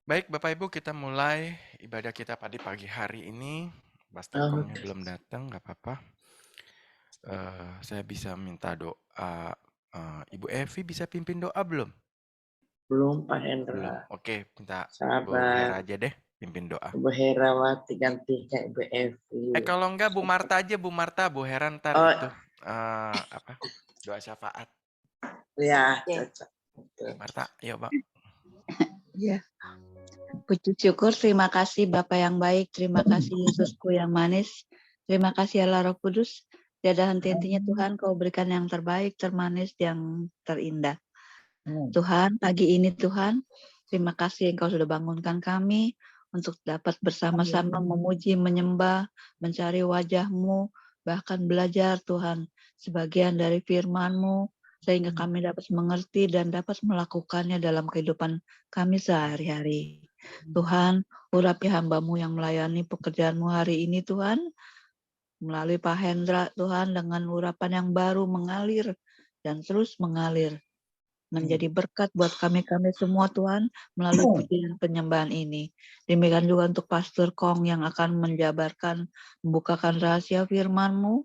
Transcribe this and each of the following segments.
Baik, Bapak Ibu, kita mulai ibadah kita pada pagi hari ini. Pastor Oh, Kongnya belum datang, nggak apa-apa. Saya bisa minta doa. Ibu Evi bisa pimpin doa belum? belum Pak Belum. Hendra. Oke, minta Bu Hera Sabar. aja deh pimpin doa. Ibu Herawati ganti kayak Ibu Evi. Kalau enggak Bu Marta aja, Bu Marta, Bu Hera ntar Oh, itu apa? Doa syafaat. ya, Ya. cocok. Betul. Marta, yuk Bang. Ya, puji syukur, terima kasih Bapak yang baik, terima kasih Yesusku yang manis, terima kasih Allah Roh Kudus, tiada henti-hentinya Tuhan, Kau berikan yang terbaik, termanis, yang terindah. Tuhan, pagi ini Tuhan, terima kasih Engkau sudah bangunkan kami untuk dapat bersama-sama memuji, menyembah, mencari wajah-Mu, bahkan belajar Tuhan, sebagian dari firman-Mu, sehingga kami dapat mengerti dan dapat melakukannya dalam kehidupan kami sehari-hari. Tuhan, urapi hamba-Mu yang melayani pekerjaan-Mu hari ini Tuhan, melalui Pak Hendra Tuhan, dengan urapan yang baru mengalir dan terus mengalir, menjadi berkat buat kami semua Tuhan melalui pujian penyembahan ini. Demikian juga untuk Pastor Kong yang akan menjabarkan, membukakan rahasia firman-Mu.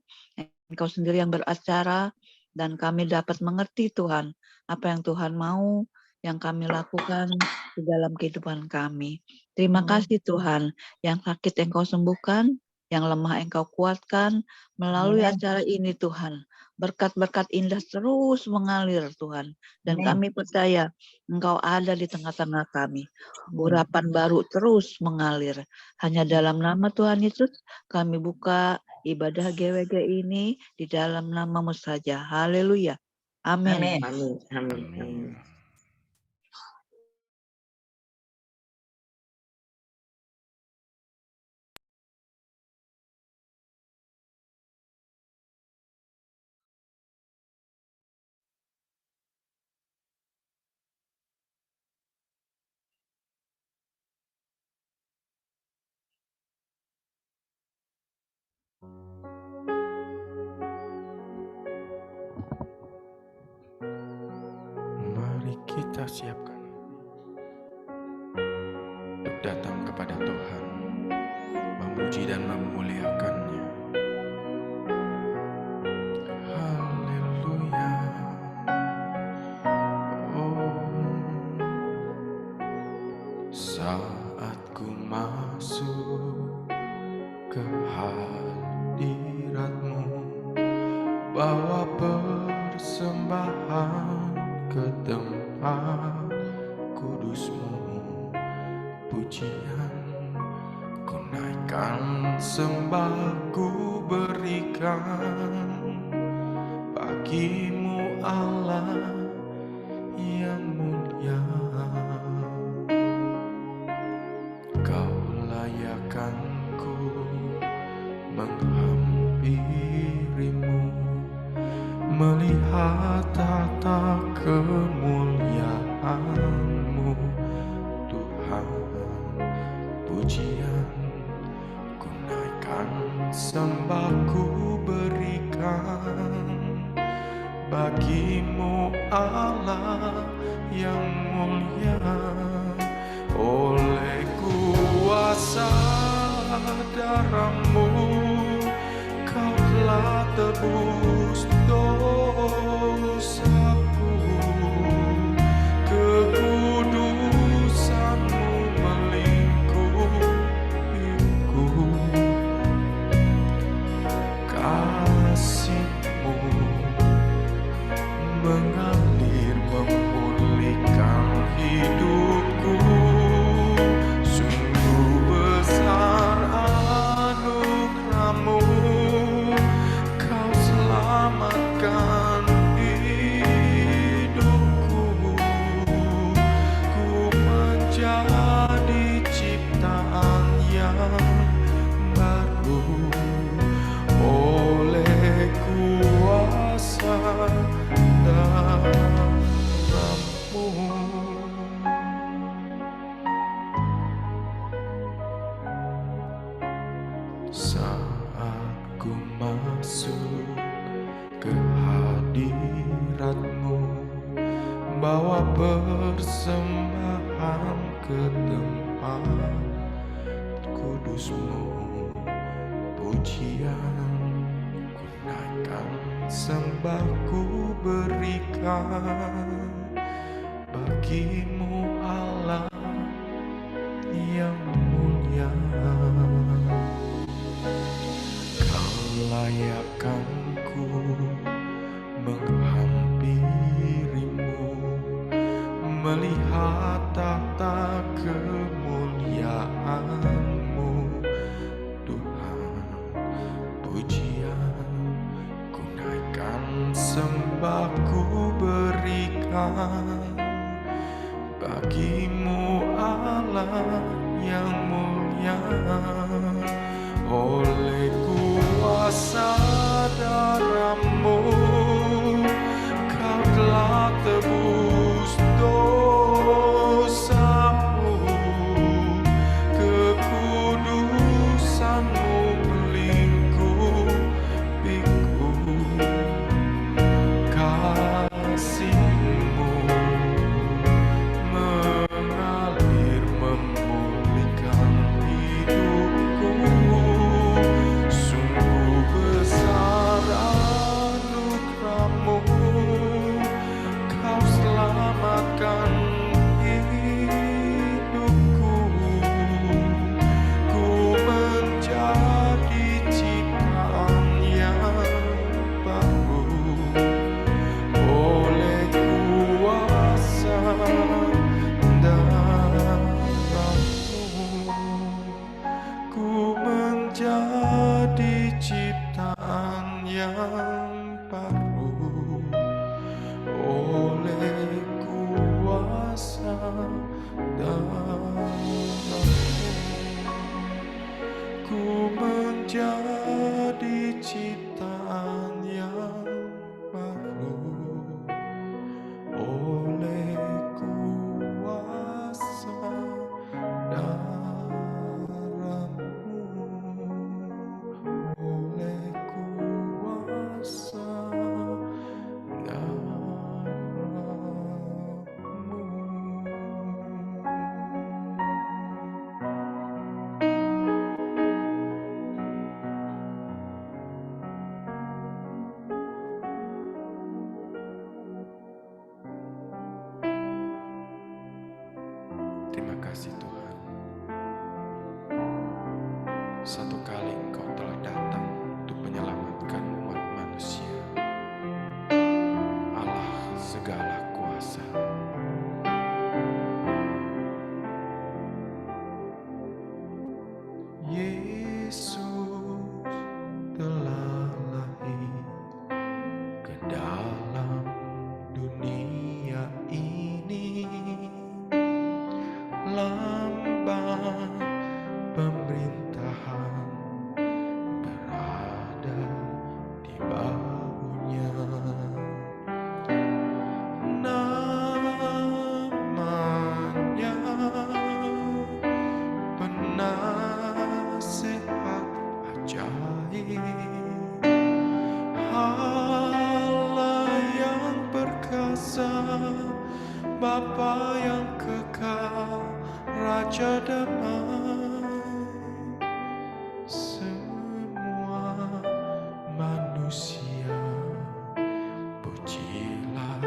Engkau sendiri yang beracara dan kami dapat mengerti Tuhan apa yang Tuhan mau yang kami lakukan di dalam kehidupan kami. Terima kasih Tuhan, yang sakit Engkau sembuhkan, yang lemah Engkau kuatkan melalui acara ini Tuhan. Berkat-berkat indah terus mengalir Tuhan. Dan kami percaya Engkau ada di tengah-tengah kami. Urapan baru terus mengalir. Hanya dalam nama Tuhan Yesus kami buka ibadah GWG ini di dalam nama-Mu saja. Haleluya. Amin. Amin. Amin. Amin. Amin. Mari kita siapkan untuk datang kepada Tuhan, memuji dan memuliakan-Nya. Haleluya. Saat ku masuk ke hadirat-Mu, bawa persembahan ke tempat kudus-Mu, pujian ku naikkan, sembah ku berikan bagi-Mu Allah yang mulia. Kau layakkan ku menghampiri-Mu, melihat tata kemuliaan-Mu, Tuhan. Pujian ku naikkan, sembah ku berikan bagi-Mu Allah yang mulia. Oleh kuasa darah-Mu Kau telah tebus dosaku, kekudusan-Mu melingkupiku, kasih-Mu mengalir memulihkan hidupku. Sungguh besar anugerah-Mu, Kau selamatkan hidupku. Ku menjadi ciptaan yang baru oleh kuasa darah-Mu. bawa persembahan ke tempat kudus-Mu. Pujian ku naikkan, sembah ku berikan bagi-Mu Allah yang mulia. Kau layakkanku menghampiri-Mu, melihat tata kemuliaan-Mu. Tuhan, pujian ku naikkan, sembah ku berikan bagi-Mu Allah yang mulia. Oleh kuasa darah-Mu Kau telah tebus dosa-Mu, kekudusan-Mu melingkupiku, kasih-Mu mengalir memulihkan hidupku. Sungguh besar anugerah-Mu, Kau selamatkan hidupku. Ku menjadi ciptaan yang baru oleh kuasa darah-Mu. Ku menjadi ciptaan yang baru oleh kuasa darah-Mu. Ku menjadi ciptaan yang baru oleh kuasa darah-Mu, oleh kuasa Terima kasih Tuhan, satu kali Engkau telah datang untuk menyelamatkan umat manusia. Allah segala kuasa. Yesus telah lahir ke dalam dunia ini, lambang pemerintahan berada di bahunya. Namanya penasehat ajaib, Allah yang perkasa, Bapa yang kekal, Raja damai. Semua manusia pujilah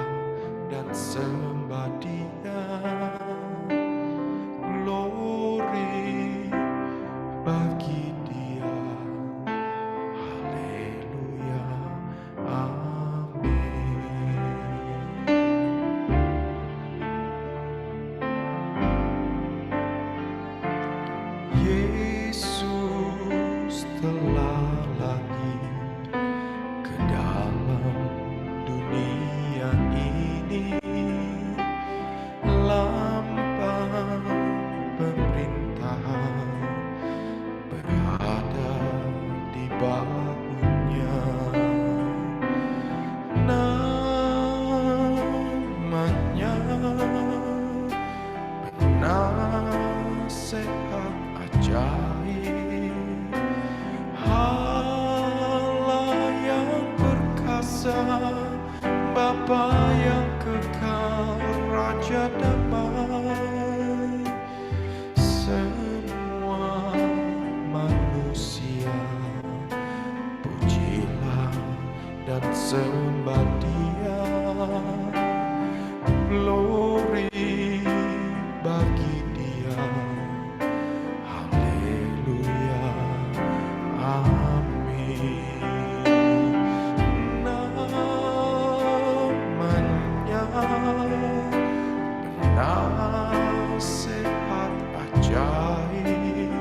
dan sembah Dia. Glory bagi Dia. Haleluya. Amin. Yesus telah lahir ke dalam dunia ini, lambang Raja damai. Semua manusia pujilah dan sembah Dia. Glory bagi Dia. Haleluya. Amin. Namanya nasihat ajaib,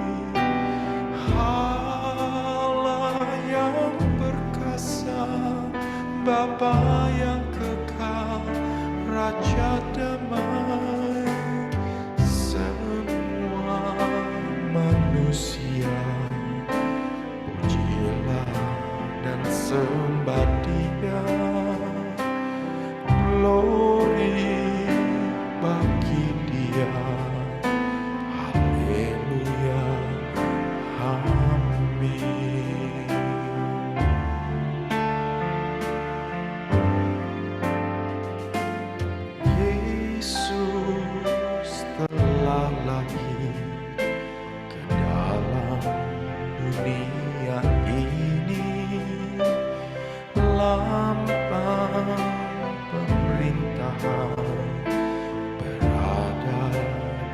Allah yang perkasa, Bapa yang kekal, Raja damai. Semua manusia pujilah dan sembah Dia. Glory bagi Dia. Haleluya. Amin. Yesus telah lahir ke dalam dunia ini, lambang pemerintahan berada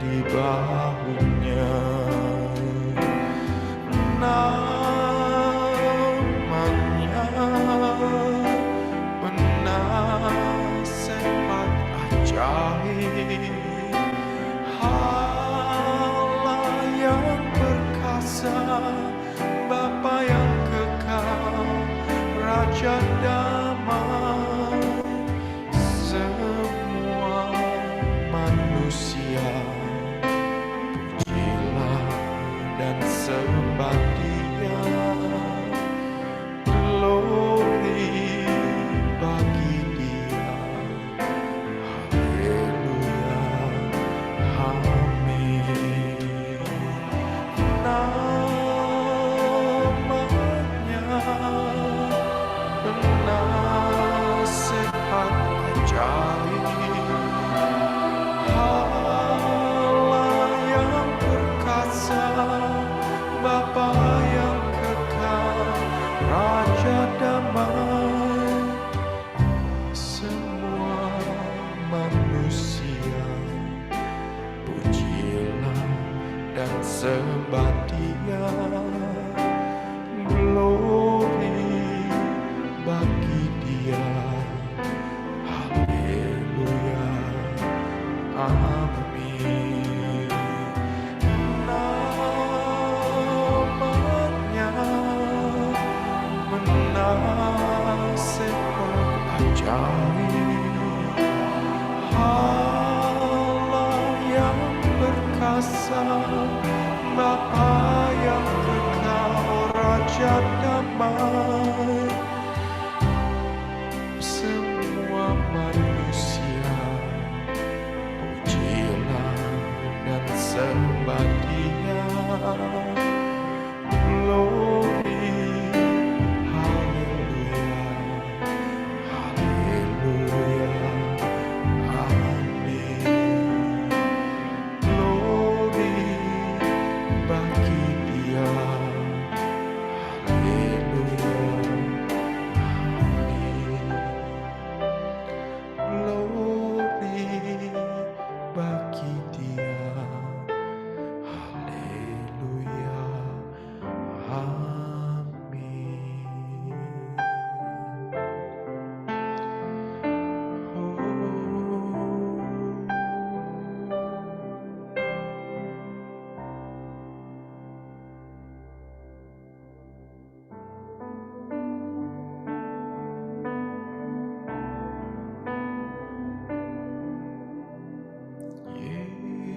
di bahunya. Namanya penasehat ajaib, Allah yang perkasa, Bapa yang kekal, Raja damai. Semua manusia pujilah dan sembah Dia. Glory bagi Dia. Haleluya. Amin. Namanya penasehat ajaib, Allah yang perkasa, Bapa yang kekal, Raja damai. Semua manusia pujilah dan sembah Dia. Glory bagi Dia. Haleluya. Amin. Namanya penasehat ajaib, Allah yang perkasa, Bapa yang kekal, Raja damai. Semua manusia pujilah dan sembah Dia. Glory. Haleluya. Haleluya. Amin. Glory bagi Dia. Haleluya. Amin. Glory bagi Dia. Haleluya. Amin.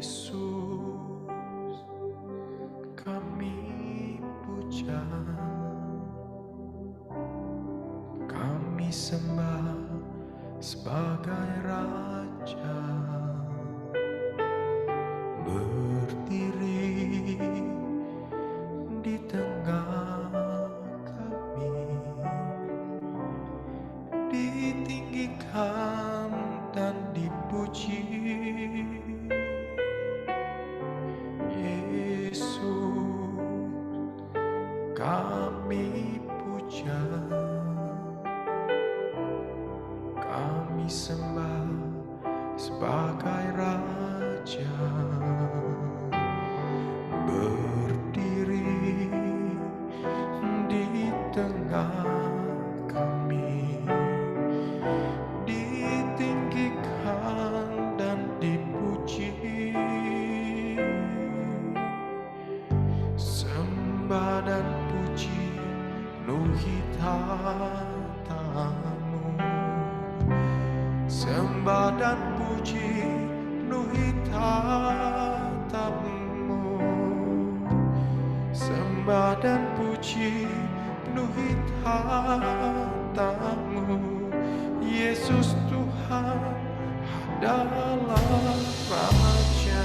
Yesus, kami puja, kami sembah sebagai Raja, berdiri di tengah kami, ditinggikan dan dipuji. sebagai raja, berdiri di tengah kami, ditinggikan dan dipuji, sembah dan puji penuhi tatamu, sembah dan puji penuhi tatamu, sembah dan puji penuhi tatamu. Yesus Tuhan adalah Raja.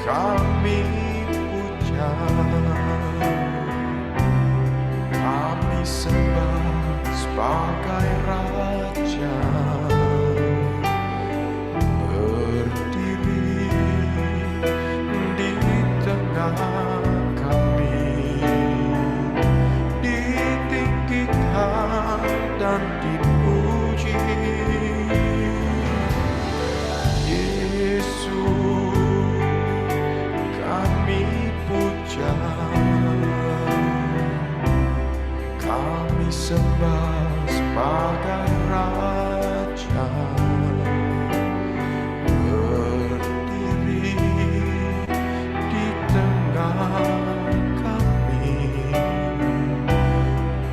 Kami puja, kami sembah sebagai Raja, berdiri di tengah kami, ditinggikan dan dipuji. Yesus kami puja, kami sembah sebagai Raja, berdiri di tengah kami,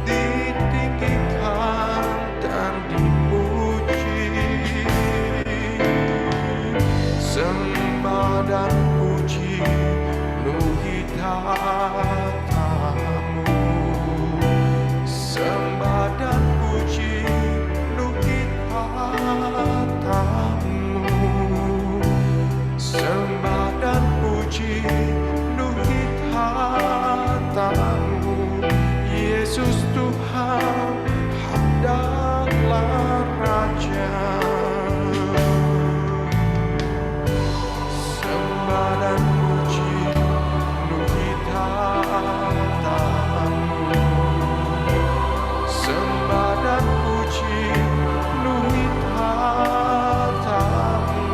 ditinggikan dan dipuji, sembah dan puji penuhi tatamu, sembah dan puji penuhi tatamu, sembah dan puji penuhi tatamu. Yesus Tuhan adalah Raja, sembah dan puji penuhi tatamu, sembah dan puji penuhi tatamu,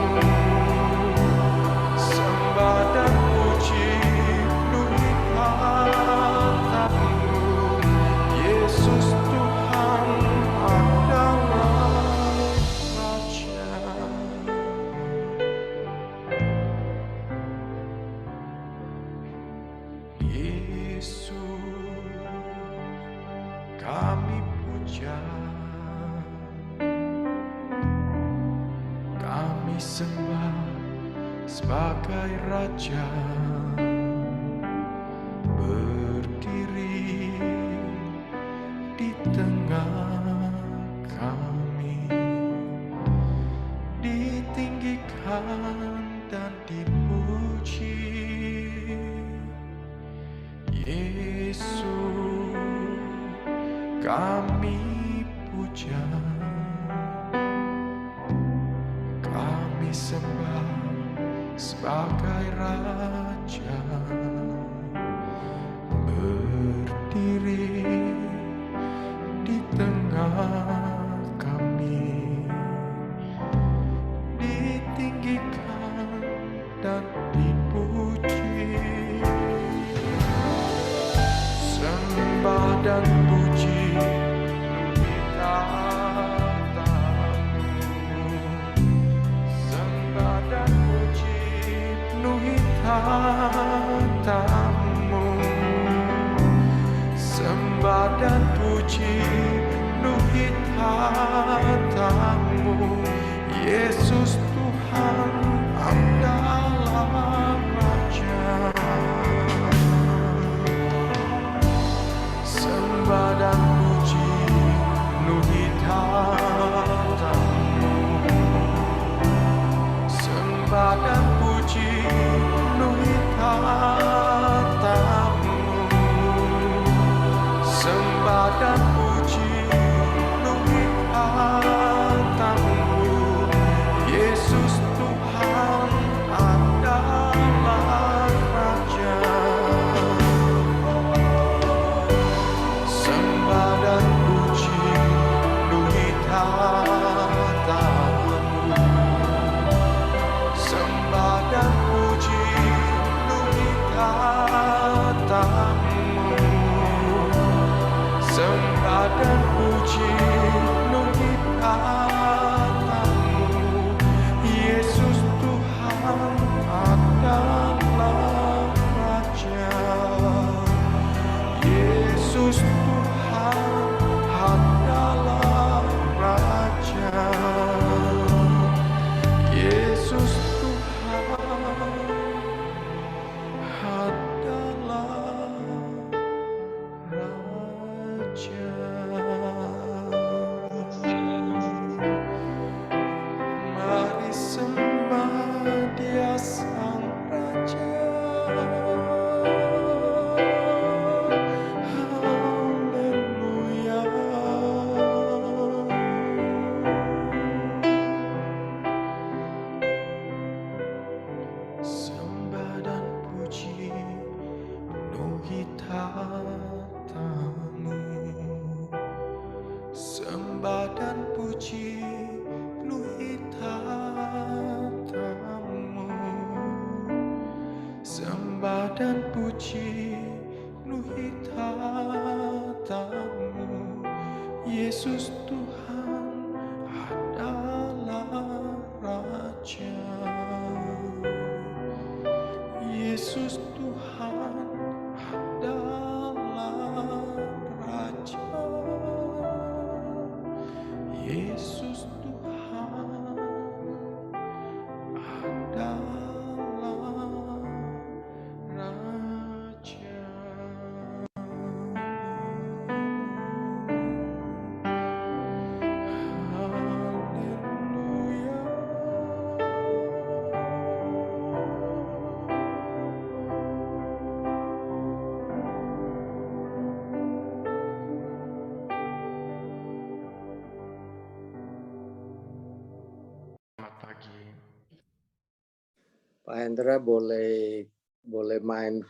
sembah dan puji penuhi tatamu. Yesus Tuhan adalah Raja. Yesus kami puja, kami sembah sebagai Raja, berdiri di tengah kami, ditinggikan dan dipuji. Yesus kami puja, kami sembah sebagai Raja, berdiri di tengah kami, ditinggikan dan dipuji, sembah dan puji penuhi tatamu, sembah dan puji penuhi tatamu, sembah dan puji penuhi tatamu. Yesus Tuhan adalah Raja, sembah dan puji penuhi tatamu, sembah dan puji penuhi tatamu, sembah dan puji penuhi tatamu. tatamu, sembah dan puji penuhi tatamu, sembah dan puji penuhi tatamu. Yesus Tuhan adalah Raja. Yesus Tuhan adalah Raja. Yesus Tuhan adalah Raja. Haleluya. Selamat pagi. Pak Hendra boleh main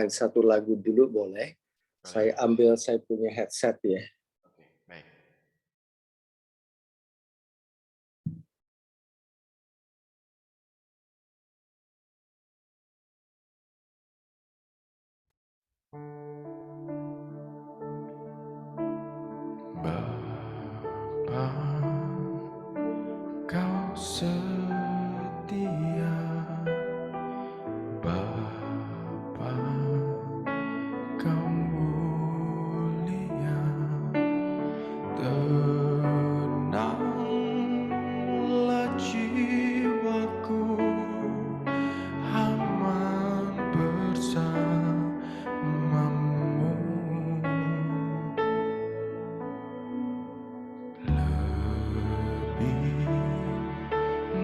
satu lagu dulu boleh? Saya ambil saya punya headset ya. Oke, baik. Bapa, Kau setia. Bapa, Kau mulia. Tenanglah jiwaku, aman bersamamu. Lebih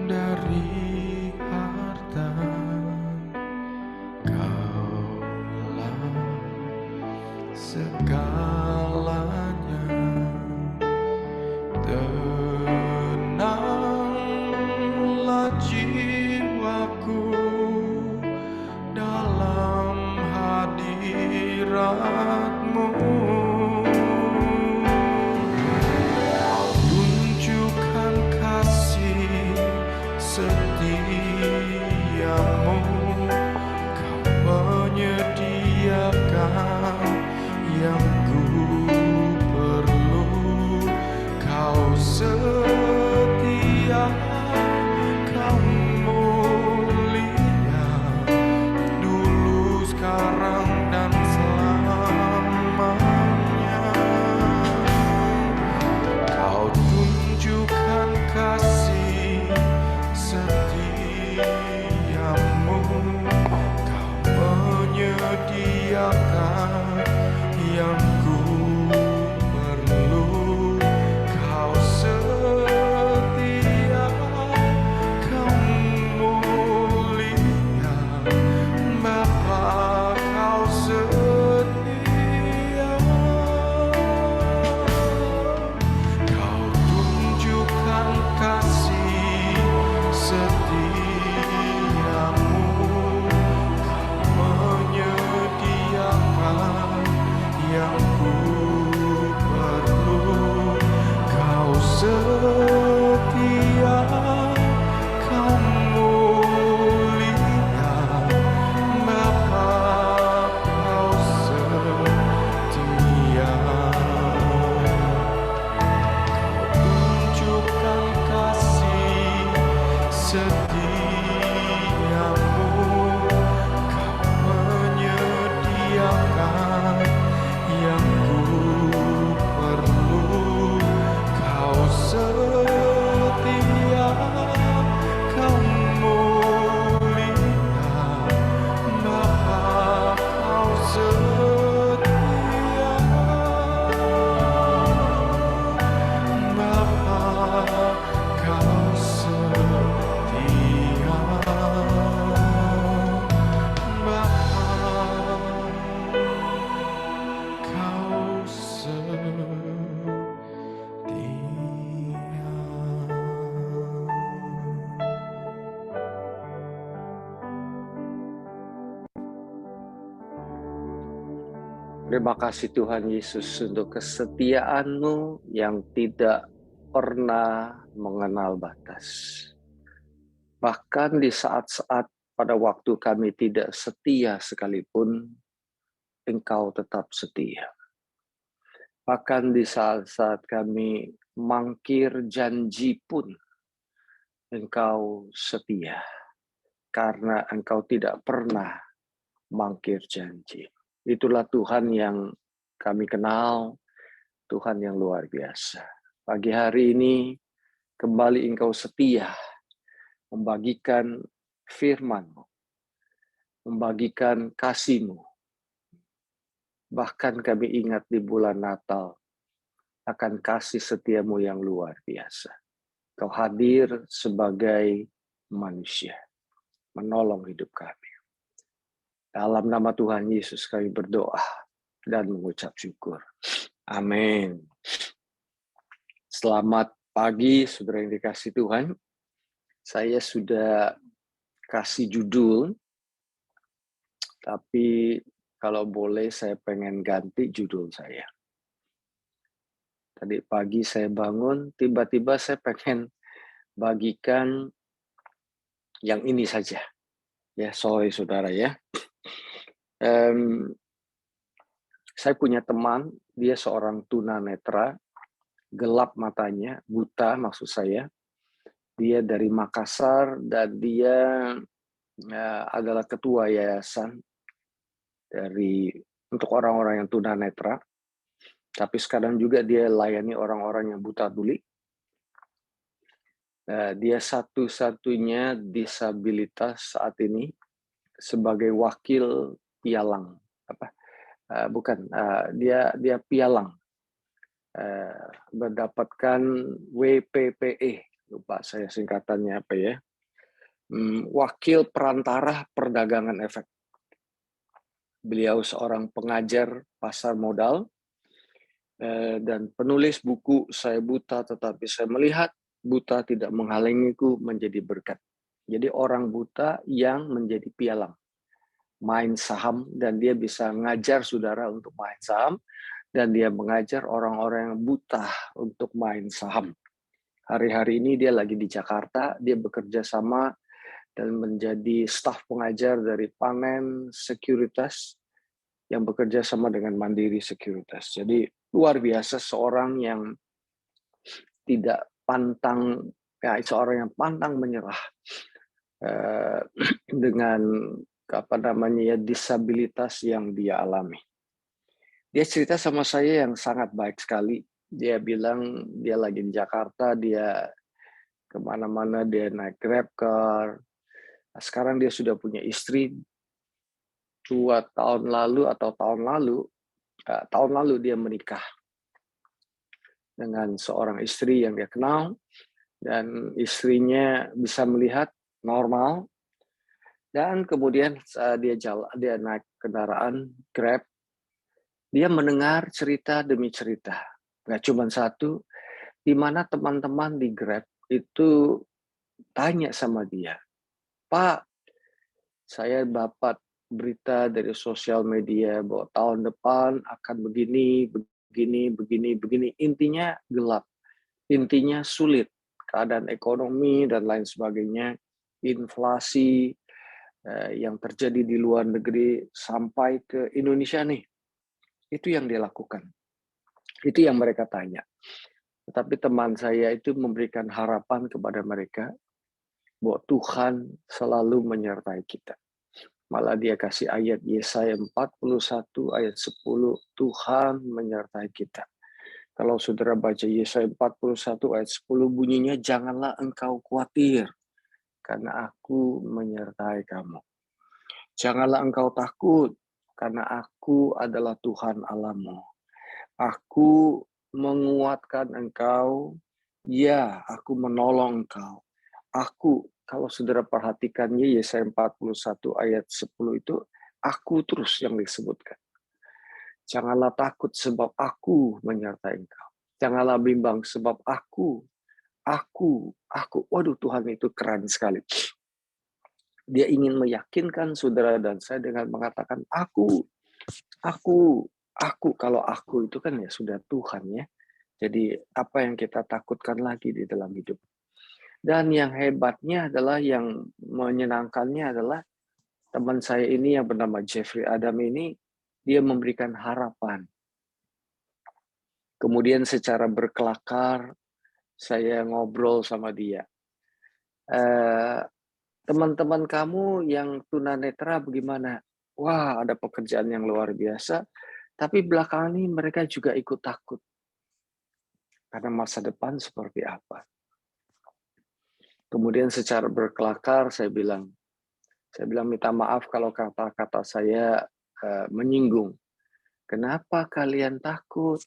dari harta, Kaulah segalanya. Tenanglah jiwaku dalam hadirat-Mu. Kau tunjukkan kasih setiamu, Kau menyediakan yang ku perlu. Kau setia, Kau mulia, dulu, sekarang, dan selamanya. Kau tunjukkan kasih setiamu, Kau menyediakan yang ku perlu. Kau setia, Kau mulia, Bapa, Kau setia. Kau tunjukkan kasih setiamu, Kau menyediakan Terima kasih Tuhan Yesus untuk kesetiaan-Mu yang tidak pernah mengenal batas. Bahkan di saat-saat pada waktu kami tidak setia sekalipun, Engkau tetap setia. Bahkan di saat-saat kami mangkir janji pun, Engkau setia. Karena Engkau tidak pernah mangkir janji. Itulah Tuhan yang kami kenal, Tuhan yang luar biasa. Pagi hari ini kembali Engkau setia membagikan firman-Mu, membagikan kasih-Mu. Bahkan kami ingat di bulan Natal akan kasih setiamu yang luar biasa. Kau hadir sebagai manusia, menolong hidup kami. Dalam nama Tuhan Yesus kami berdoa dan mengucap syukur. Amin. Selamat pagi, saudara yang dikasihi Tuhan. Saya sudah kasih judul, tapi kalau boleh saya pengen ganti judul saya. Tadi pagi saya bangun, tiba-tiba saya pengen bagikan yang ini saja. Ya, sorry saudara ya. Saya punya teman, dia seorang tunanetra, gelap matanya, buta maksud saya. Dia dari Makassar dan dia adalah ketua yayasan untuk orang-orang yang tunanetra. Tapi sekarang juga dia layani orang-orang yang buta tuli. Dia satu-satunya disabilitas saat ini sebagai wakil pialang. Dia pialang. Mendapatkan WPPE, lupa saya singkatannya apa ya. Wakil perantara perdagangan efek. Beliau seorang pengajar pasar modal dan penulis buku Saya Buta Tetapi Saya Melihat, Buta Tidak Menghalangiku Menjadi Berkat. Jadi orang buta yang menjadi pialang, main saham, dan dia bisa ngajar saudara untuk main saham, dan dia mengajar orang-orang yang buta untuk main saham. Hari-hari ini dia lagi di Jakarta, dia bekerja sama dan menjadi staf pengajar dari Panen Sekuritas yang bekerja sama dengan Mandiri Sekuritas. Jadi luar biasa, seorang yang tidak pantang, seorang yang pantang menyerah dengan disabilitas yang dia alami. Dia cerita sama saya yang sangat baik sekali. Dia bilang dia lagi di Jakarta, dia kemana-mana dia naik Grab car. Sekarang dia sudah punya istri. 2 tahun lalu atau tahun lalu dia menikah dengan seorang istri yang dia kenal, dan istrinya bisa melihat normal. Dan kemudian dia naik kendaraan Grab, dia mendengar cerita demi cerita. Nggak cuma satu, di mana teman-teman di Grab itu tanya sama dia, Pak, saya dapat berita dari sosial media bahwa tahun depan akan begini. Intinya gelap, intinya sulit, keadaan ekonomi dan lain sebagainya, inflasi yang terjadi di luar negeri sampai ke Indonesia nih. Itu yang dia lakukan. Itu yang mereka tanya. Tetapi teman saya itu memberikan harapan kepada mereka bahwa Tuhan selalu menyertai kita. Malah dia kasih ayat Yesaya 41 ayat 10, Tuhan menyertai kita. Kalau saudara baca Yesaya 41 ayat 10 bunyinya, janganlah engkau khawatir, karena aku menyertai kamu. Janganlah engkau takut, karena aku adalah Tuhan Allahmu. Aku menguatkan engkau, ya aku menolong engkau. Kalau saudara perhatikannya Yesaya 41 ayat 10 itu, aku terus yang disebutkan. Janganlah takut sebab aku menyertai engkau. Janganlah bimbang sebab aku. Waduh, Tuhan itu keren sekali. Dia ingin meyakinkan saudara dan saya dengan mengatakan aku Kalau aku itu kan ya sudah Tuhan ya. Jadi apa yang kita takutkan lagi di dalam hidup. Dan yang hebatnya adalah, yang menyenangkannya adalah teman saya ini yang bernama Jeffrey Adam ini, dia memberikan harapan. Kemudian secara berkelakar, saya ngobrol sama dia. Teman-teman kamu yang tunanetra bagaimana? Wah, ada pekerjaan yang luar biasa. Tapi belakangan ini mereka juga ikut takut. Karena masa depan seperti apa. Kemudian secara berkelakar saya bilang minta maaf kalau kata-kata saya menyinggung. Kenapa kalian takut?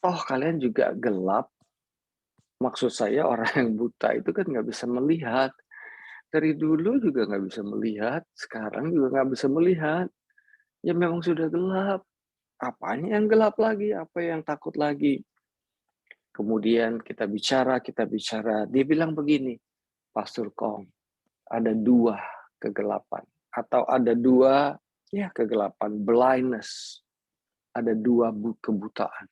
Toh kalian juga gelap. Maksud saya orang yang buta itu kan nggak bisa melihat. Dari dulu juga nggak bisa melihat, sekarang juga nggak bisa melihat. Ya memang sudah gelap. Apanya yang gelap lagi? Apa yang takut lagi? Kemudian kita bicara. Dia bilang begini, Pastor Kong, ada 2 kegelapan. Atau ada 2 kegelapan, blindness. Ada 2 kebutaan.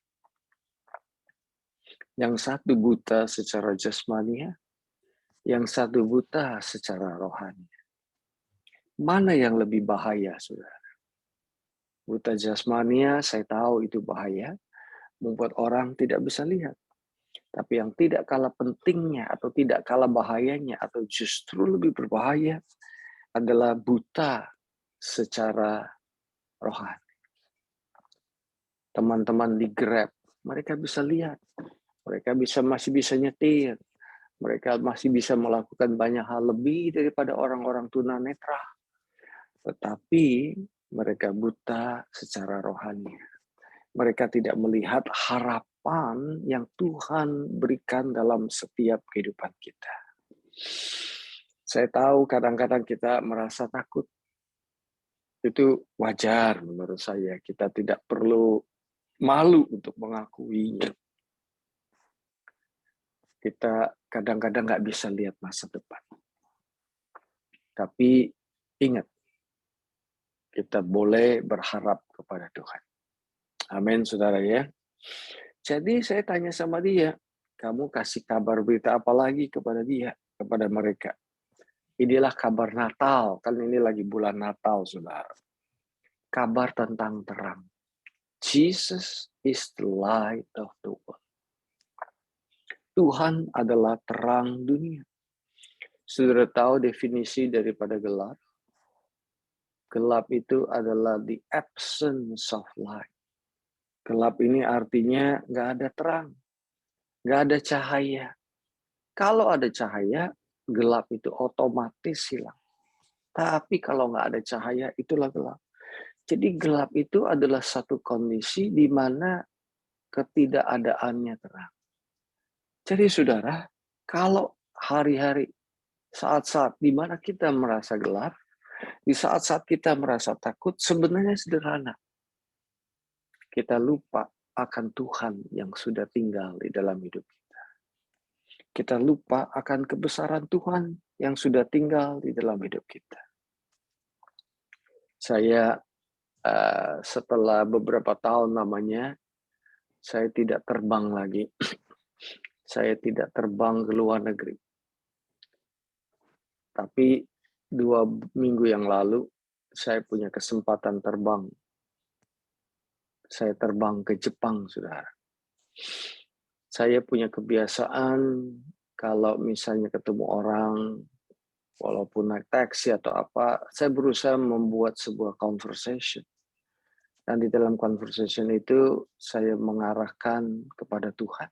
Yang satu buta secara jasmani, yang satu buta secara rohani. Mana yang lebih bahaya, saudara? Buta jasmania, saya tahu itu bahaya, membuat orang tidak bisa lihat. Tapi yang tidak kalah pentingnya atau tidak kalah bahayanya atau justru lebih berbahaya adalah buta secara rohani. Teman-teman di Grab, mereka bisa lihat, mereka masih bisa nyetir, mereka masih bisa melakukan banyak hal lebih daripada orang-orang tunanetra. Tetapi mereka buta secara rohani. Mereka tidak melihat harapan yang Tuhan berikan dalam setiap kehidupan kita. Saya tahu kadang-kadang kita merasa takut. Itu wajar menurut saya. Kita tidak perlu malu untuk mengakuinya. Kita kadang-kadang nggak bisa lihat masa depan. Tapi ingat, kita boleh berharap kepada Tuhan. Amin, saudara ya. Jadi saya tanya sama dia, kamu kasih kabar berita apa lagi kepada mereka? Inilah kabar Natal, kan ini lagi bulan Natal, saudara. Kabar tentang terang. Jesus is the light of the world. Tuhan adalah terang dunia. Saudara tahu definisi daripada gelap? Gelap itu adalah the absence of light. Gelap ini artinya nggak ada terang, nggak ada cahaya. Kalau ada cahaya, gelap itu otomatis hilang. Tapi kalau nggak ada cahaya, itulah gelap. Jadi gelap itu adalah satu kondisi di mana ketidakadaannya terang. Jadi saudara, kalau hari-hari, saat-saat di mana kita merasa gelap, di saat-saat kita merasa takut, sebenarnya sederhana. Kita lupa akan Tuhan yang sudah tinggal di dalam hidup kita. Kita lupa akan kebesaran Tuhan yang sudah tinggal di dalam hidup kita. Saya setelah beberapa tahun namanya, saya tidak terbang lagi. Saya tidak terbang ke luar negeri. Tapi 2 minggu yang lalu, saya punya kesempatan terbang. Saya terbang ke Jepang, saudara. Saya punya kebiasaan, kalau misalnya ketemu orang, walaupun naik taksi atau apa, saya berusaha membuat sebuah conversation. Dan di dalam conversation itu, saya mengarahkan kepada Tuhan.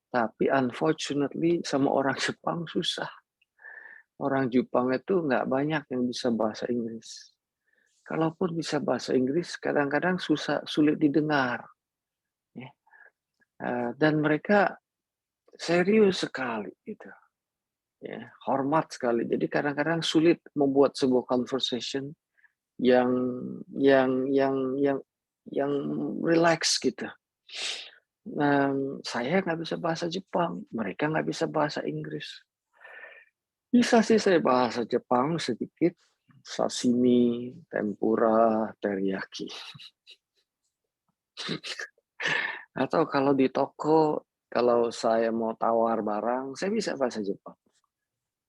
Tapi unfortunately sama orang Jepang susah. Orang Jepang itu nggak banyak yang bisa bahasa Inggris. Kalaupun bisa bahasa Inggris, kadang-kadang sulit didengar. Dan mereka serius sekali, gitu. Ya, hormat sekali. Jadi kadang-kadang sulit membuat sebuah conversation yang relax gitu. Saya nggak bisa bahasa Jepang, mereka nggak bisa bahasa Inggris. Bisa sih saya bahasa Jepang sedikit, sashimi, tempura, teriyaki. Atau kalau di toko, kalau saya mau tawar barang, saya bisa bahasa Jepang.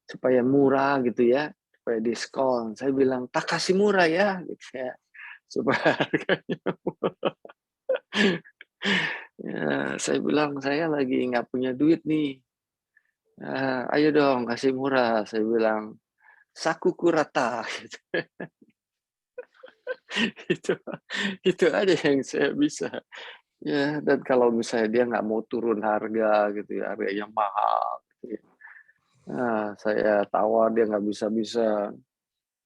Supaya murah gitu ya, supaya diskon. Saya bilang, "Takashi murah ya," gitu ya. Supaya harganya murah. Ya, saya bilang, "Saya lagi nggak punya duit nih. Ayo dong kasih murah." Saya bilang, "Sakukurata." Gitu. Itu itu aja yang saya bisa. Ya, dan kalau misalnya dia nggak mau turun harga gitu ya, harganya mahal gitu ya. Nah, saya tawar dia nggak bisa-bisa.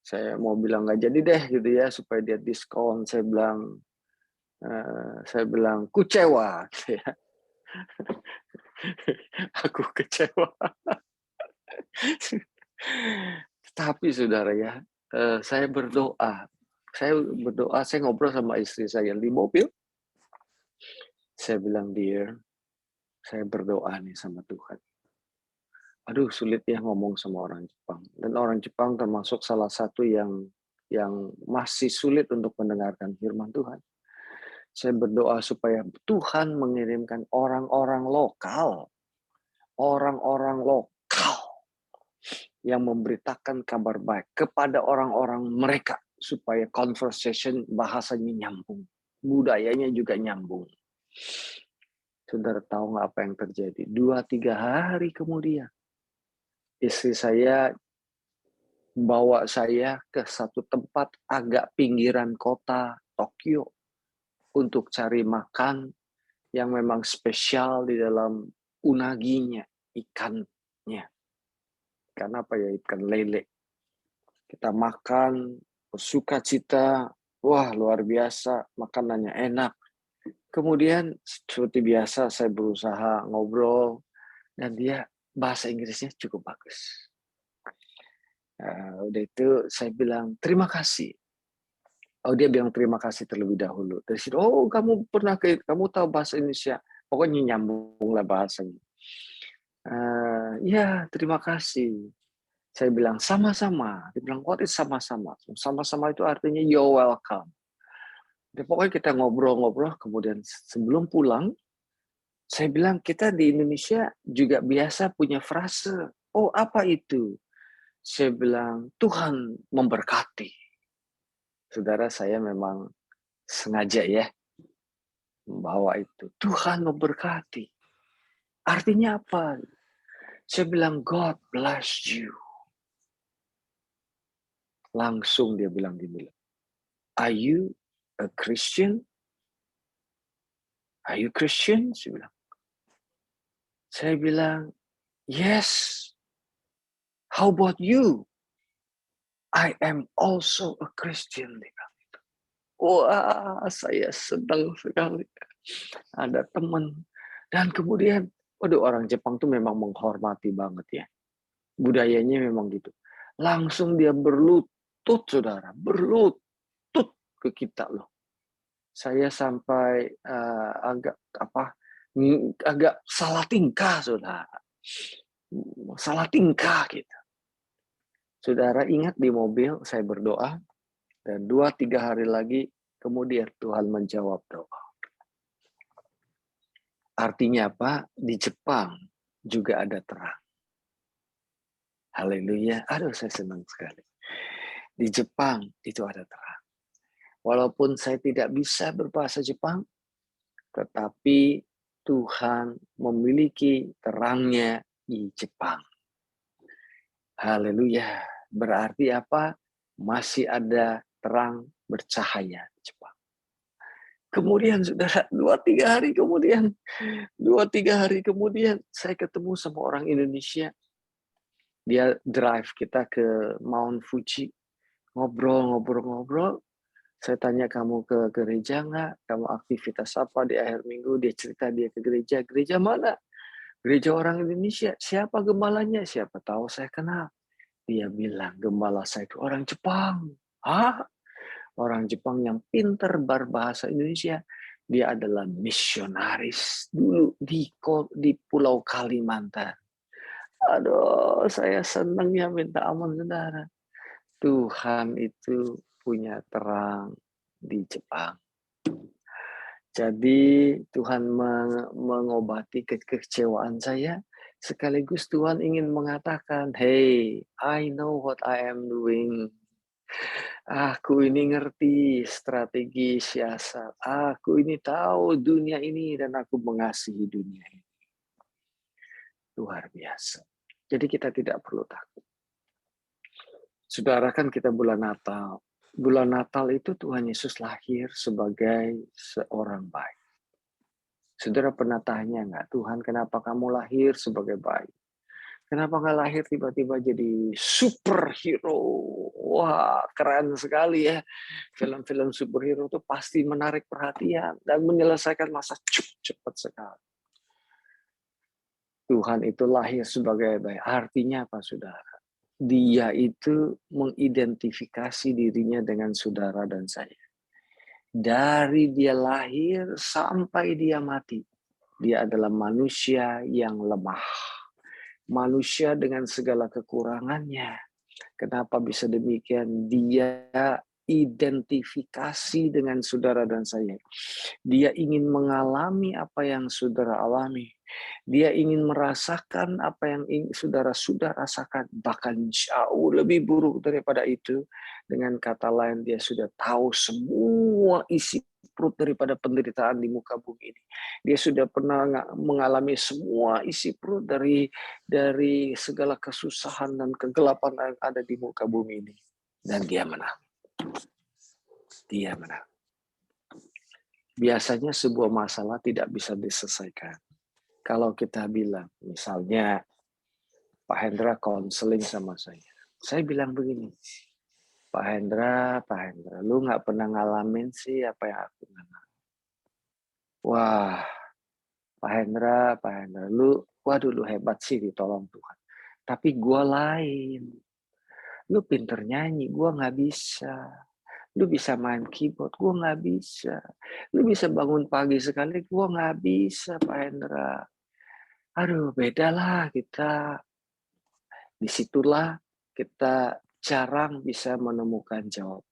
Saya mau bilang nggak jadi deh gitu ya supaya dia diskon. Saya bilang kucewa gitu ya. Aku kecewa. Tapi saudara ya, saya berdoa. Saya ngobrol sama istri saya di mobil. Saya bilang, "Dear, saya berdoa nih sama Tuhan. Aduh, sulit ya ngomong sama orang Jepang. Dan orang Jepang termasuk salah satu yang masih sulit untuk mendengarkan firman Tuhan. Saya berdoa supaya Tuhan mengirimkan orang-orang lokal yang memberitakan kabar baik kepada orang-orang mereka supaya conversation bahasanya nyambung, budayanya juga nyambung." Saudara tahu nggak apa yang terjadi? 2-3 hari kemudian, istri saya bawa saya ke satu tempat agak pinggiran kota Tokyo untuk cari makan yang memang spesial di dalam unaginya, ikannya. Ikan apa ya? Ikan lele. Kita makan, bersukacita, wah luar biasa, makanannya enak. Kemudian seperti biasa saya berusaha ngobrol dan dia bahasa Inggrisnya cukup bagus. Udah itu saya bilang, "Terima kasih." Oh, dia bilang terima kasih terlebih dahulu. Dari situ, "Oh, kamu kamu tahu bahasa Indonesia?" Pokoknya nyambung lah bahasanya. "Ya, terima kasih." Saya bilang, "Sama-sama." Dia bilang, "What is sama-sama?" Sama-sama itu artinya you're welcome. Jadi pokoknya kita ngobrol-ngobrol, kemudian sebelum pulang, saya bilang, "Kita di Indonesia juga biasa punya frase." "Oh, apa itu?" Saya bilang, "Tuhan memberkati." Saudara, saya memang sengaja ya membawa itu. Tuhan memberkati. Artinya apa? Saya bilang, "God bless you." Langsung dia bilang gini, "Are you a Christian? Are you Christian?" Saya bilang, "Yes. How about you?" "I am also a Christian." Dia bilang. Wah, saya senang sekali. Ada teman. Dan kemudian, waduh, orang Jepang tuh memang menghormati banget ya. Budayanya memang gitu. Langsung dia berlutut, saudara. Berlutut ke kita loh. Saya sampai agak salah tingkah, saudara. Salah tingkah gitu. Saudara ingat di mobil saya berdoa, dan 2-3 hari lagi kemudian Tuhan menjawab doa. Artinya apa? Di Jepang juga ada terang. Haleluya. Aduh, saya senang sekali. Di Jepang itu ada terang. Walaupun saya tidak bisa berbahasa Jepang, tetapi Tuhan memiliki terangnya di Jepang. Haleluya. Berarti apa? Masih ada terang bercahaya di Jepang. Kemudian saudara, 2-3 hari kemudian saya ketemu sama orang Indonesia. Dia drive kita ke Mount Fuji. Ngobrol. Saya tanya, "Kamu ke gereja nggak? Kamu aktivitas apa di akhir minggu?" Dia cerita dia ke gereja. "Gereja mana?" "Gereja orang Indonesia." "Siapa gembalanya?" Siapa tahu saya kenal. Dia bilang, "Gembala saya itu orang Jepang." "Hah? Orang Jepang yang pintar berbahasa Indonesia." Dia adalah misionaris dulu di Pulau Kalimantan. Aduh, saya senang ya minta ampun, saudara. Tuhan itu punya terang di Jepang. Jadi Tuhan mengobati kekecewaan saya, sekaligus Tuhan ingin mengatakan, hey, I know what I am doing. Aku ini ngerti strategi siasat. Aku ini tahu dunia ini dan aku mengasihi dunia ini. Luar biasa. Jadi kita tidak perlu takut. Saudara, kan kita bulan Natal. Bulan Natal itu Tuhan Yesus lahir sebagai seorang baik. Saudara pernah tanya nggak, Tuhan kenapa kamu lahir sebagai baik? Kenapa nggak lahir tiba-tiba jadi superhero? Wah, keren sekali ya. Film-film superhero itu pasti menarik perhatian dan menyelesaikan masa cepat sekali. Tuhan itu lahir sebagai baik. Artinya apa, saudara? Dia itu mengidentifikasi dirinya dengan saudara dan saya. Dari dia lahir sampai dia mati, dia adalah manusia yang lemah. Manusia dengan segala kekurangannya. Kenapa bisa demikian? Dia identifikasi dengan saudara dan saya. Dia ingin mengalami apa yang saudara alami. Dia ingin merasakan apa yang saudara sudah rasakan. Bahkan jauh lebih buruk daripada itu. Dengan kata lain, dia sudah tahu semua isi perut daripada penderitaan di muka bumi ini. Dia sudah pernah mengalami semua isi perut dari segala kesusahan dan kegelapan yang ada di muka bumi ini. Dan dia menang. Dia menang. Biasanya sebuah masalah tidak bisa diselesaikan. Kalau kita bilang, misalnya Pak Hendra konseling sama saya bilang begini, Pak Hendra, lu nggak pernah ngalamin sih apa yang aku ngalamin. Wah, Pak Hendra, lu hebat sih ditolong Tuhan. Tapi gua lain. Lu pinter nyanyi, gua nggak bisa. Lu bisa main keyboard, gua nggak bisa. Lu bisa bangun pagi sekali, gua nggak bisa, Pak Hendra. Aduh, bedalah kita. Disitulah kita jarang bisa menemukan jawaban.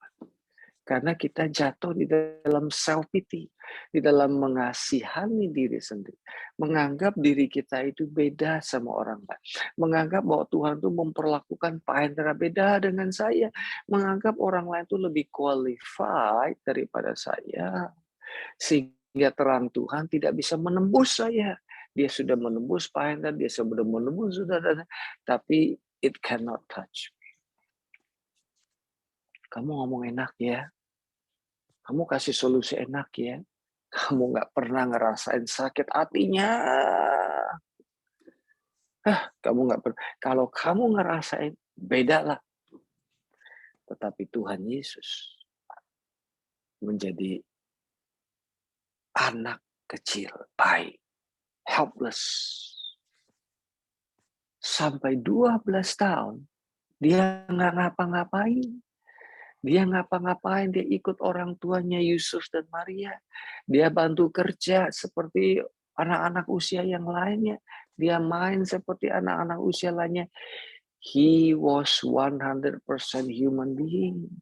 Karena kita jatuh di dalam self-pity, di dalam mengasihani diri sendiri. Menganggap diri kita itu beda sama orang lain. Menganggap bahwa Tuhan itu memperlakukan Pak Hendra beda dengan saya. Menganggap orang lain itu lebih qualified daripada saya. Sehingga terang Tuhan tidak bisa menembus saya. Dia sudah menembus Pak Hendra, dia sudah menembus saudara, tapi it cannot touch me. Kamu ngomong enak ya, kamu kasih solusi enak ya, kamu nggak pernah ngerasain sakit hatinya. Kamu nggak pernah. Kalau kamu ngerasain, beda lah. Tetapi Tuhan Yesus menjadi anak kecil, baik, helpless. Sampai 12 tahun, dia nggak ngapa-ngapain. Dia ngapa-ngapain, dia ikut orang tuanya Yusuf dan Maria. Dia bantu kerja seperti anak-anak usia yang lainnya. Dia main seperti anak-anak usia lainnya. He was 100% human being.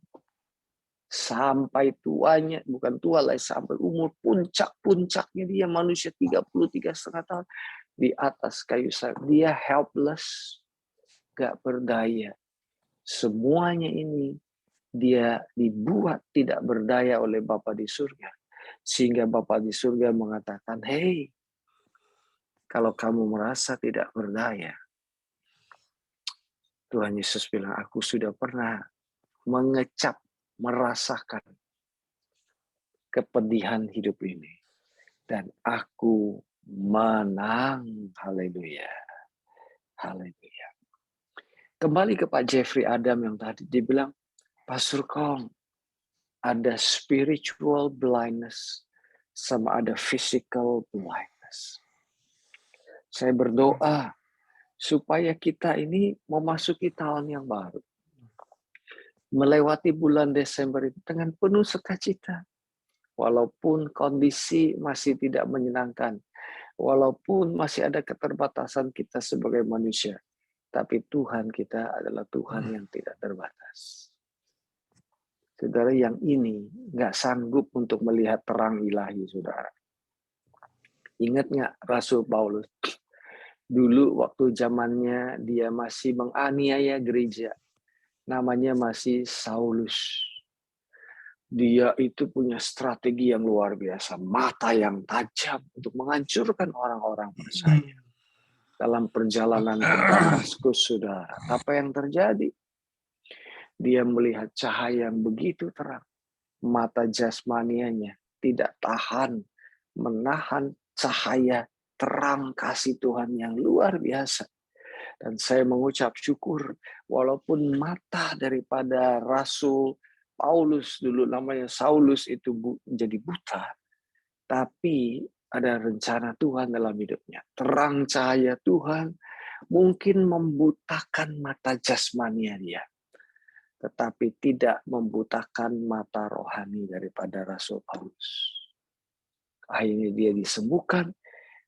Sampai tuanya, bukan tua lah, sampai umur puncak-puncaknya dia manusia 33,5 tahun. Di atas kayu salib. Dia helpless. Gak berdaya. Semuanya ini dia dibuat tidak berdaya oleh Bapa di surga. Sehingga Bapa di surga mengatakan, hey, kalau kamu merasa tidak berdaya, Tuhan Yesus bilang, aku sudah pernah mengecap, merasakan kepedihan hidup ini. Dan aku menang. Haleluya. Haleluya. Kembali ke Pak Jeffrey Adam yang tadi, dia bilang, Pastor Kong, ada spiritual blindness sama ada physical blindness. Saya berdoa supaya kita ini memasuki tahun yang baru. Melewati bulan Desember itu dengan penuh sukacita. Walaupun kondisi masih tidak menyenangkan. Walaupun masih ada keterbatasan kita sebagai manusia. Tapi Tuhan kita adalah Tuhan yang tidak terbatas. Saudara, yang ini nggak sanggup untuk melihat terang ilahi, saudara. Ingat nggak Rasul Paulus? Dulu waktu zamannya dia masih menganiaya gereja. Namanya masih Saulus. Dia itu punya strategi yang luar biasa. Mata yang tajam untuk menghancurkan orang-orang percaya. Dalam perjalanan ke Damaskus, saudara. Apa yang terjadi? Dia melihat cahaya yang begitu terang. Mata jasmanianya tidak tahan menahan cahaya terang kasih Tuhan yang luar biasa. Dan saya mengucap syukur, walaupun mata daripada Rasul Paulus, dulu namanya Saulus, itu menjadi buta, tapi ada rencana Tuhan dalam hidupnya. Terang cahaya Tuhan mungkin membutakan mata jasmania dia, tetapi tidak membutakan mata rohani daripada Rasul Paulus. Akhirnya dia disembuhkan,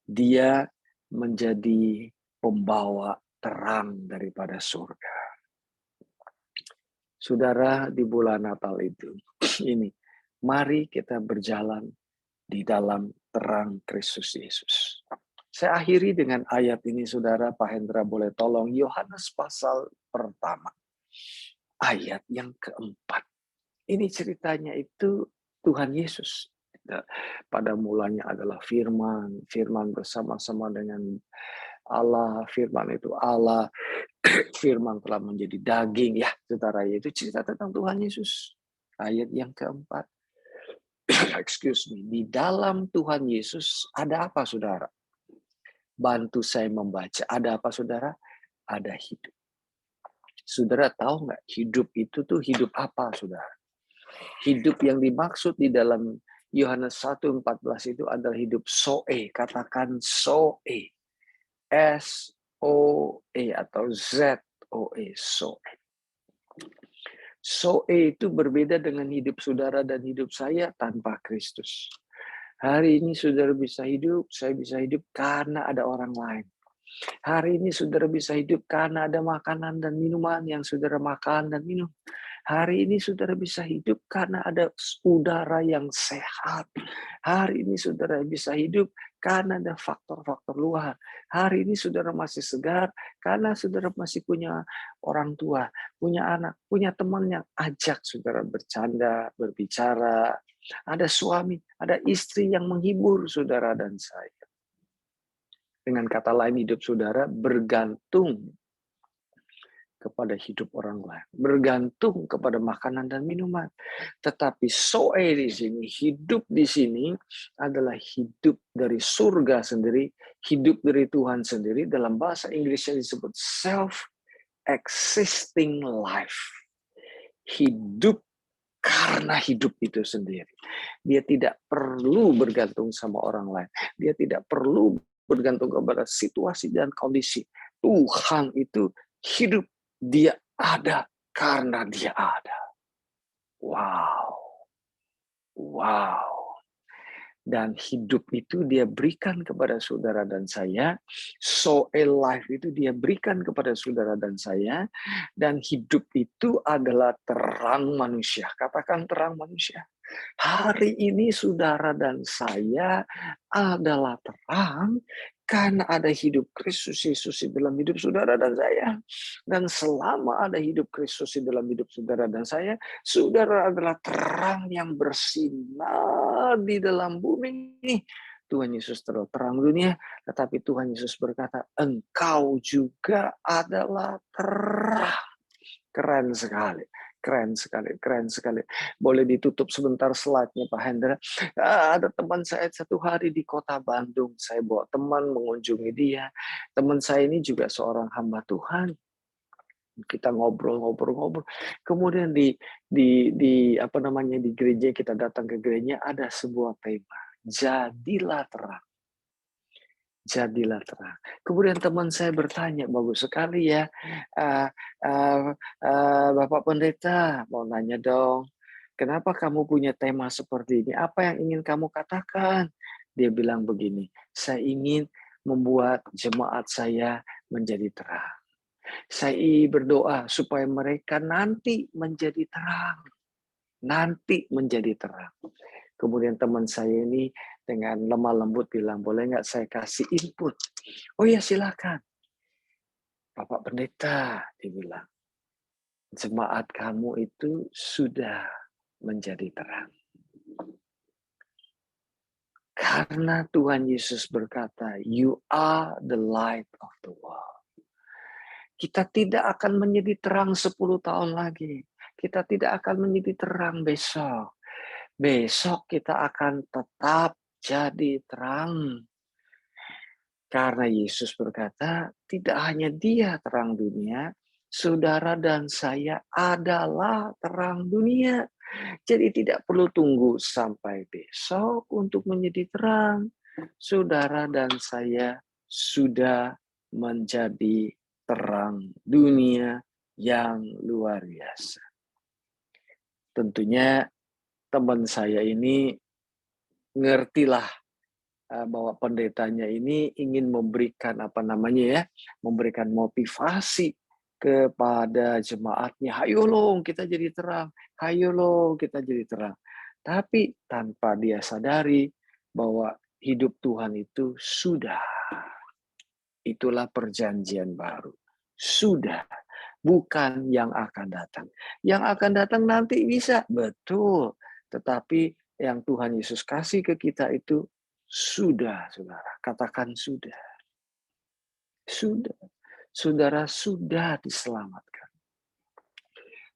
dia menjadi pembawa terang daripada surga. Saudara, di bulan Natal itu, ini, mari kita berjalan di dalam terang Kristus Yesus. Saya akhiri dengan ayat ini, saudara. Pak Hendra boleh tolong, Yohanes pasal pertama. Ayat yang keempat. Ini ceritanya itu Tuhan Yesus. Pada mulanya adalah firman. Firman bersama-sama dengan Allah. Firman itu Allah. Firman telah menjadi daging. Ya, saudara, itu cerita tentang Tuhan Yesus. Ayat yang keempat. Excuse me. Di dalam Tuhan Yesus ada apa, saudara? Bantu saya membaca. Ada apa, saudara? Ada hidup. Saudara tahu nggak hidup itu tuh hidup apa, saudara? Hidup yang dimaksud di dalam Yohanes 1:14 itu adalah hidup Zoe. Katakan Zoe. S-O-E atau Z-O-E. Zoe. Zoe itu berbeda dengan hidup saudara dan hidup saya tanpa Kristus. Hari ini saudara bisa hidup, saya bisa hidup karena ada orang lain. Hari ini saudara bisa hidup karena ada makanan dan minuman yang saudara makan dan minum. Hari ini saudara bisa hidup karena ada udara yang sehat. Hari ini saudara bisa hidup karena ada faktor-faktor luar. Hari ini saudara masih segar karena saudara masih punya orang tua, punya anak, punya teman yang ajak saudara bercanda, berbicara. Ada suami, ada istri yang menghibur saudara dan saya. Dengan kata lain, hidup saudara bergantung kepada hidup orang lain. Bergantung kepada makanan dan minuman. Tetapi Zoe di sini, hidup di sini adalah hidup dari surga sendiri, hidup dari Tuhan sendiri. Dalam bahasa Inggrisnya disebut self-existing life. Hidup karena hidup itu sendiri. Dia tidak perlu bergantung sama orang lain. Dia tidak perlu bergantung kepada situasi dan kondisi. Tuhan itu hidup. Dia ada karena dia ada. Wow. Wow. Dan hidup itu dia berikan kepada saudara dan saya. Zoe life itu dia berikan kepada saudara dan saya. Dan hidup itu adalah terang manusia. Katakan terang manusia. Hari ini saudara dan saya adalah terang karena ada hidup Kristus Yesus di dalam hidup saudara dan saya. Dan selama ada hidup Kristus di dalam hidup saudara dan saya, saudara adalah terang yang bersinar di dalam bumi. Tuhan Yesus terang dunia, tetapi Tuhan Yesus berkata, engkau juga adalah terang. Keren sekali. Keren sekali, keren sekali. Boleh ditutup sebentar slide-nya Pak Hendra. Ada teman saya satu hari di kota Bandung. Saya bawa teman mengunjungi dia. Teman saya ini juga seorang hamba Tuhan. Kita ngobrol. Kemudian di apa namanya di gereja, kita datang ke gereja, ada sebuah tema. Jadilah terang. Jadilah terang. Kemudian teman saya bertanya, bagus sekali ya, Bapak Pendeta, mau nanya dong, kenapa kamu punya tema seperti ini? Apa yang ingin kamu katakan? Dia bilang begini, saya ingin membuat jemaat saya menjadi terang. Saya berdoa supaya mereka nanti menjadi terang. nanti menjadi terang. Kemudian teman saya ini dengan lemah lembut bilang, boleh nggak saya kasih input? Oh ya silakan. Bapak Pendeta, dia bilang, jemaat kamu itu sudah menjadi terang. Karena Tuhan Yesus berkata, you are the light of the world. Kita tidak akan menjadi terang 10 tahun lagi. Kita tidak akan menjadi terang besok. Besok kita akan tetap jadi terang. Karena Yesus berkata, tidak hanya Dia terang dunia, saudara dan saya adalah terang dunia. Jadi tidak perlu tunggu sampai besok untuk menjadi terang. Saudara dan saya sudah menjadi terang dunia yang luar biasa. Tentunya teman saya ini ngertilah bahwa pendetanya ini ingin memberikan memberikan motivasi kepada jemaatnya. Hayo loh kita jadi terang, hayo loh kita jadi terang. Tapi tanpa dia sadari bahwa hidup Tuhan itu sudah. Itulah perjanjian baru. Sudah. Bukan yang akan datang. Yang akan datang nanti bisa. Betul. Tetapi yang Tuhan Yesus kasih ke kita itu sudah, saudara. Katakan sudah. Sudah. Saudara sudah diselamatkan.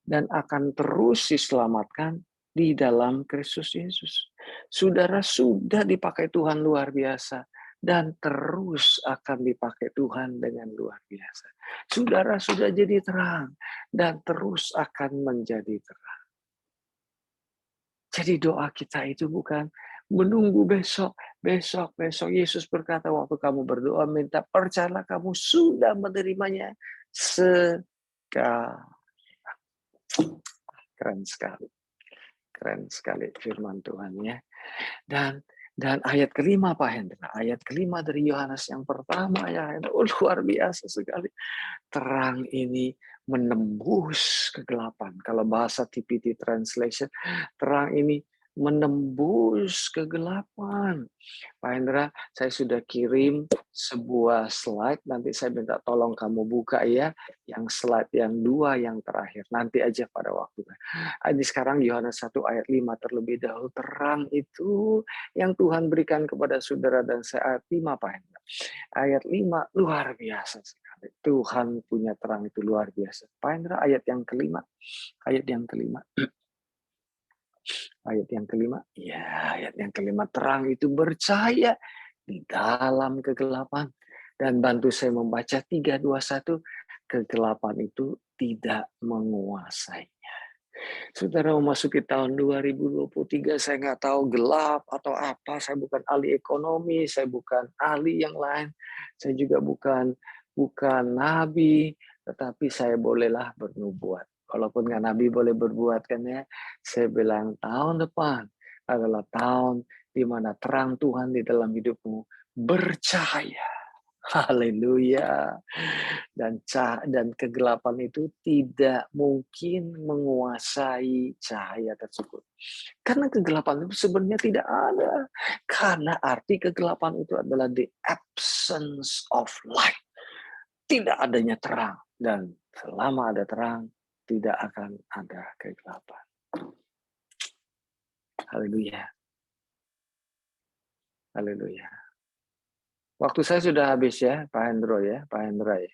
Dan akan terus diselamatkan di dalam Kristus Yesus. Saudara sudah dipakai Tuhan luar biasa. Dan terus akan dipakai Tuhan dengan luar biasa. Saudara sudah jadi terang. Dan terus akan menjadi terang. Jadi doa kita itu bukan menunggu besok. Besok Yesus berkata waktu kamu berdoa minta, percayalah kamu sudah menerimanya sekarang. Keren sekali. Keren sekali firman Tuhan ya. Dan ayat kelima Pak Hendra, ayat kelima dari Yohanes yang pertama ya, luar biasa sekali. Terang ini menembus kegelapan. Kalau bahasa TPT Translation, terang ini menembus kegelapan. Pak Hendra, saya sudah kirim sebuah slide, nanti saya minta tolong kamu buka ya, yang slide yang 2 yang terakhir, nanti aja pada waktunya. Ini sekarang Yohanes 1 ayat 5 terlebih dahulu, terang itu yang Tuhan berikan kepada saudara dan saya, ayat 5 Pak Hendra. Ayat 5 luar biasa sekali. Tuhan punya terang itu luar biasa. Pak Hendra, ayat yang kelima. Ayat yang kelima. Ayat yang kelima. Ya, ayat yang kelima. Terang itu bercahaya di dalam kegelapan. Dan bantu saya membaca 3, 2, 1. Kegelapan itu tidak menguasainya. Saudara memasuki tahun 2023, saya nggak tahu gelap atau apa. Saya bukan ahli ekonomi, saya bukan ahli yang lain. Saya juga bukan nabi, tetapi saya bolehlah bernubuat. Walaupun nggak nabi boleh berbuat kan ya. Saya bilang tahun depan adalah tahun di mana terang Tuhan di dalam hidupmu bercahaya. Haleluya. Dan kegelapan itu tidak mungkin menguasai cahaya tersebut. Karena kegelapan itu sebenarnya tidak ada. Karena arti kegelapan itu adalah the absence of light. Tidak adanya terang. Dan selama ada terang, tidak akan ada kegelapan. Haleluya. Haleluya. Waktu saya sudah habis ya, Pak Hendro ya, Pak Hendra ya.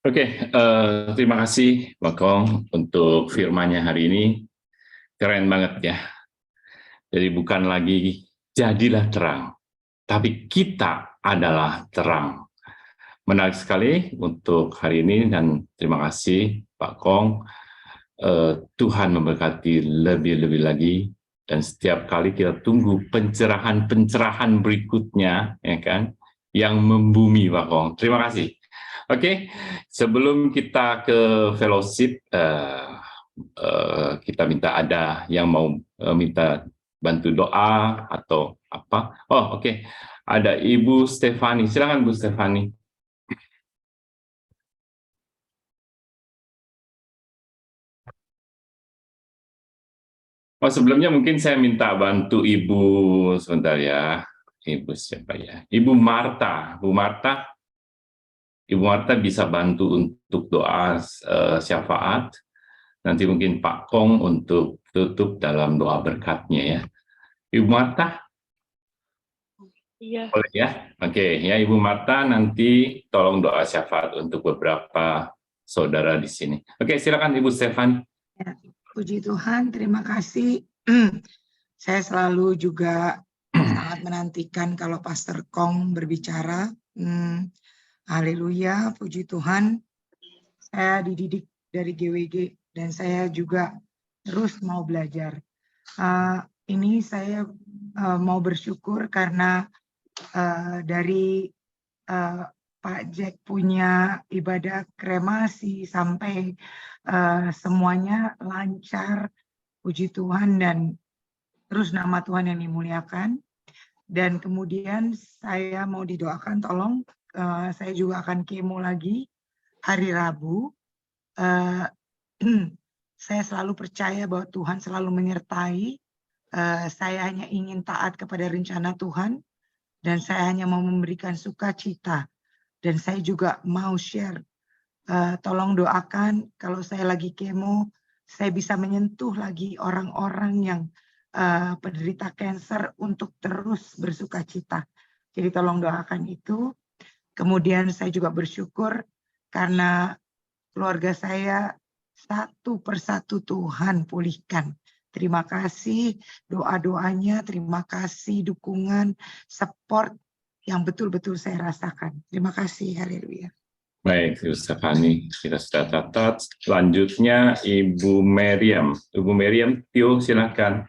Oke, terima kasih Pak Kong untuk firman-Nya hari ini. Keren banget ya. Jadi bukan lagi jadilah terang, tapi kita adalah terang. Menarik sekali untuk hari ini dan terima kasih Pak Kong. Tuhan memberkati lebih-lebih lagi dan setiap kali kita tunggu pencerahan-pencerahan berikutnya, ya kan, yang membumi Pak Kong. Terima kasih. Oke, sebelum kita ke fellowship, kita minta ada yang mau minta bantu doa atau apa. Oh, oke. Ada Ibu Stefani. Silakan Bu Stefani. Oh, sebelumnya mungkin saya minta bantu Ibu sebentar ya. Ibu siapa ya? Ibu Marta. Bu Marta, Ibu Marta bisa bantu untuk doa syafaat. Nanti mungkin Pak Kong untuk tutup dalam doa berkatnya ya. Ibu Marta, Iya. boleh ya? Oke, ya Ibu Marta nanti tolong doa syafaat untuk beberapa saudara di sini. Oke, silakan Ibu Stefani. Ya, puji Tuhan, terima kasih. Saya selalu juga sangat menantikan kalau Pastor Kong berbicara. Haleluya, puji Tuhan. Saya dididik dari GWG dan saya juga terus mau belajar. Ini saya mau bersyukur karena dari Pak Jack punya ibadah kremasi sampai semuanya lancar, puji Tuhan, dan terus nama Tuhan yang dimuliakan. Dan kemudian saya mau didoakan, tolong, saya juga akan kemo lagi hari Rabu. Saya selalu percaya bahwa Tuhan selalu menyertai. Saya hanya ingin taat kepada rencana Tuhan, dan saya hanya mau memberikan sukacita. Dan saya juga mau share, tolong doakan kalau saya lagi kemo, saya bisa menyentuh lagi orang-orang yang penderita kanker untuk terus bersukacita. Jadi tolong doakan itu. Kemudian saya juga bersyukur karena keluarga saya satu persatu Tuhan pulihkan. Terima kasih doa-doanya, terima kasih dukungan, support yang betul-betul saya rasakan. Terima kasih, haleluya. Baik, Ibu Stefani, kita sudah catat. Selanjutnya Ibu Meriam. Ibu Meriam, Tio, silakan.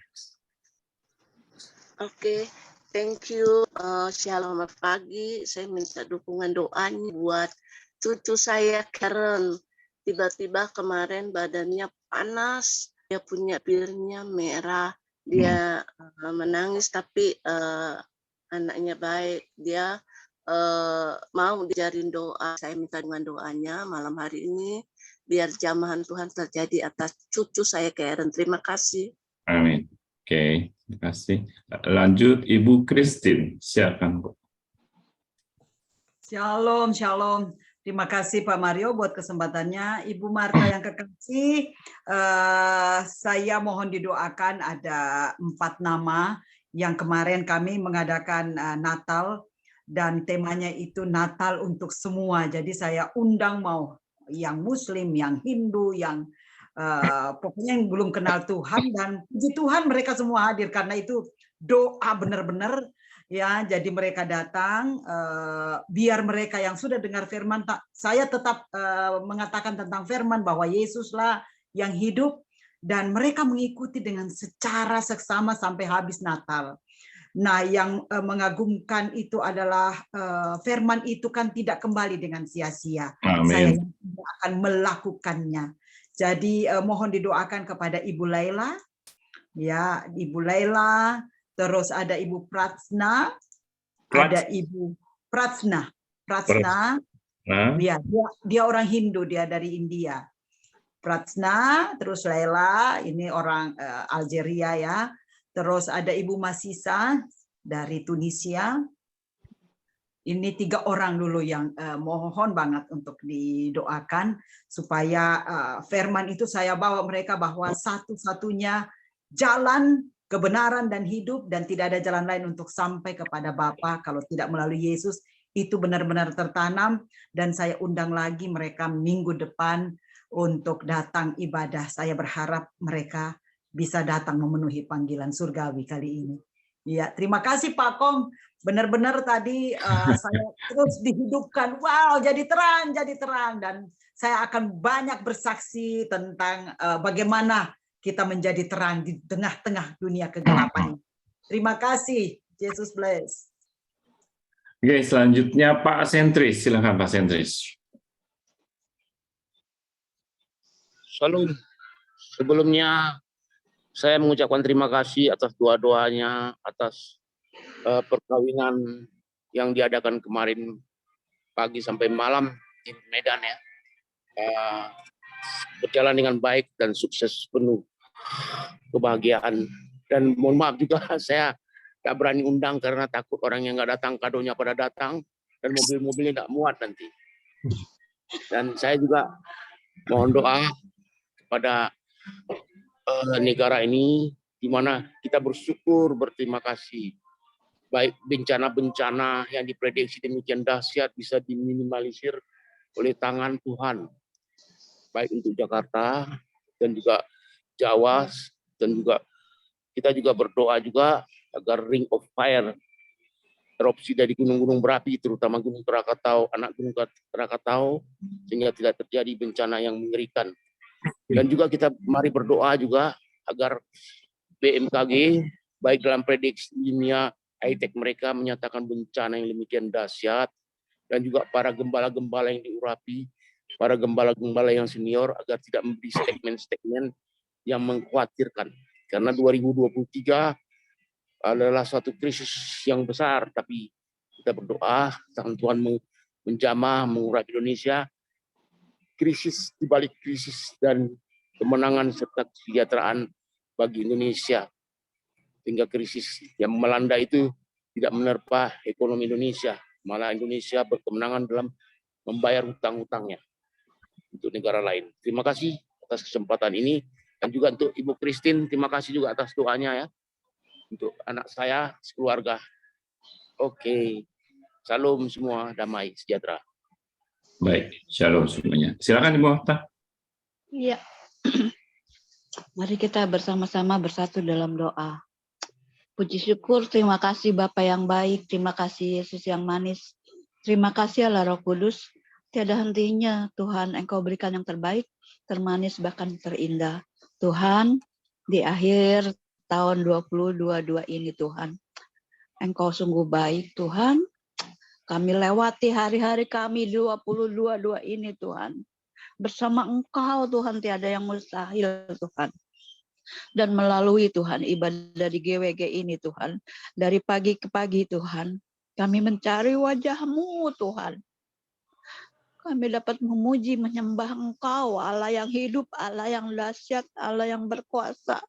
Oke, thank you. Shalom pagi. Saya minta dukungan doanya buat cucu saya Karen. Tiba-tiba kemarin badannya panas, dia punya bibirnya merah, dia menangis tapi anaknya baik. Dia mau diajarin doa. Saya minta dengan doanya malam hari ini biar jamahan Tuhan terjadi atas cucu saya Karen. Terima kasih. Amin. Oke, terima kasih. Lanjut Ibu Christine, silakan Bu. Shalom, shalom. Terima kasih Pak Mario buat kesempatannya. Ibu Marta yang kekasih, saya mohon didoakan ada 4 nama yang kemarin kami mengadakan Natal dan temanya itu Natal untuk semua. Jadi saya undang mau yang Muslim, yang Hindu, yang pokoknya yang belum kenal Tuhan, dan puji Tuhan mereka semua hadir karena itu doa benar-benar. Ya, jadi mereka datang, biar mereka yang sudah dengar firman, saya tetap mengatakan tentang firman bahwa Yesuslah yang hidup, dan mereka mengikuti dengan secara seksama sampai habis Natal. Nah, yang mengagumkan itu adalah firman itu kan tidak kembali dengan sia-sia. Saya akan melakukannya. Jadi mohon didoakan kepada Ibu Laila, ya Ibu Laila. Terus ada Ibu Pratsna, ada Ibu Pratsna, ya, dia orang Hindu, dia dari India. Pratsna, terus Laila, ini orang Algeria ya. Terus ada Ibu Masisa dari Tunisia. Ini 3 orang dulu yang mohon banget untuk didoakan supaya firman itu saya bawa mereka bahwa satu-satunya jalan kebenaran dan hidup, dan tidak ada jalan lain untuk sampai kepada Bapa kalau tidak melalui Yesus. Itu benar-benar tertanam, dan saya undang lagi mereka minggu depan untuk datang ibadah. Saya berharap mereka bisa datang memenuhi panggilan surgawi kali ini. Ya, terima kasih Pak Kong. Benar-benar tadi saya terus dihidupkan. Wow, jadi terang, dan saya akan banyak bersaksi tentang bagaimana kita menjadi terang di tengah-tengah dunia kegelapan. Terima kasih. Yesus bless. Oke, selanjutnya Pak Sentris. Silakan Pak Sentris. Shalom. Sebelumnya saya mengucapkan terima kasih atas doa-doanya, atas perkawinan yang diadakan kemarin pagi sampai malam di Medan ya. Berjalan dengan baik dan sukses penuh. kebahagiaan. Dan mohon maaf juga saya tak berani undang karena takut orang yang nggak datang kadonya pada datang dan mobil-mobilnya nggak muat nanti. Dan saya juga mohon doa kepada negara ini di mana kita bersyukur, berterima kasih. Baik bencana-bencana yang diprediksi demikian dahsyat bisa diminimalisir oleh tangan Tuhan. Baik untuk Jakarta dan juga Jawa, dan juga kita juga berdoa juga agar ring of fire erupsi dari gunung-gunung berapi, terutama Gunung Krakatau, anak Gunung Krakatau, sehingga tidak terjadi bencana yang mengerikan. Dan juga kita mari berdoa juga agar BMKG baik dalam prediksi dunia high-tech mereka menyatakan bencana yang demikian dahsyat, dan juga para gembala-gembala yang diurapi, para gembala-gembala yang senior agar tidak memberi statement-statement yang mengkhawatirkan. Karena 2023 adalah suatu krisis yang besar, tapi kita berdoa tangan Tuhan menjamah, mengurapi Indonesia, krisis di balik krisis dan kemenangan serta kesejahteraan bagi Indonesia. Sehingga krisis yang melanda itu tidak menerpa ekonomi Indonesia, malah Indonesia berkemenangan dalam membayar hutang-hutangnya untuk negara lain. Terima kasih atas kesempatan ini, dan juga untuk Ibu Christine, terima kasih juga atas doanya ya. Untuk anak saya, sekeluarga. Oke. Salam semua, damai, sejahtera. Baik, shalom semuanya. Silakan Ibu Okta. Iya. Mari kita bersama-sama bersatu dalam doa. Puji syukur, terima kasih Bapa yang baik, terima kasih Yesus yang manis, terima kasih Allah Roh Kudus. Tiada hentinya Tuhan, Engkau berikan yang terbaik, termanis bahkan terindah. Tuhan, di akhir tahun 2022 ini Tuhan, Engkau sungguh baik Tuhan. Kami lewati hari-hari kami 2022 ini Tuhan. Bersama Engkau Tuhan, tiada yang mustahil Tuhan. Dan melalui Tuhan ibadah di GWG ini Tuhan, dari pagi ke pagi Tuhan, kami mencari wajah-Mu Tuhan. Kami dapat memuji, menyembah Engkau, Allah yang hidup, Allah yang dahsyat, Allah yang berkuasa.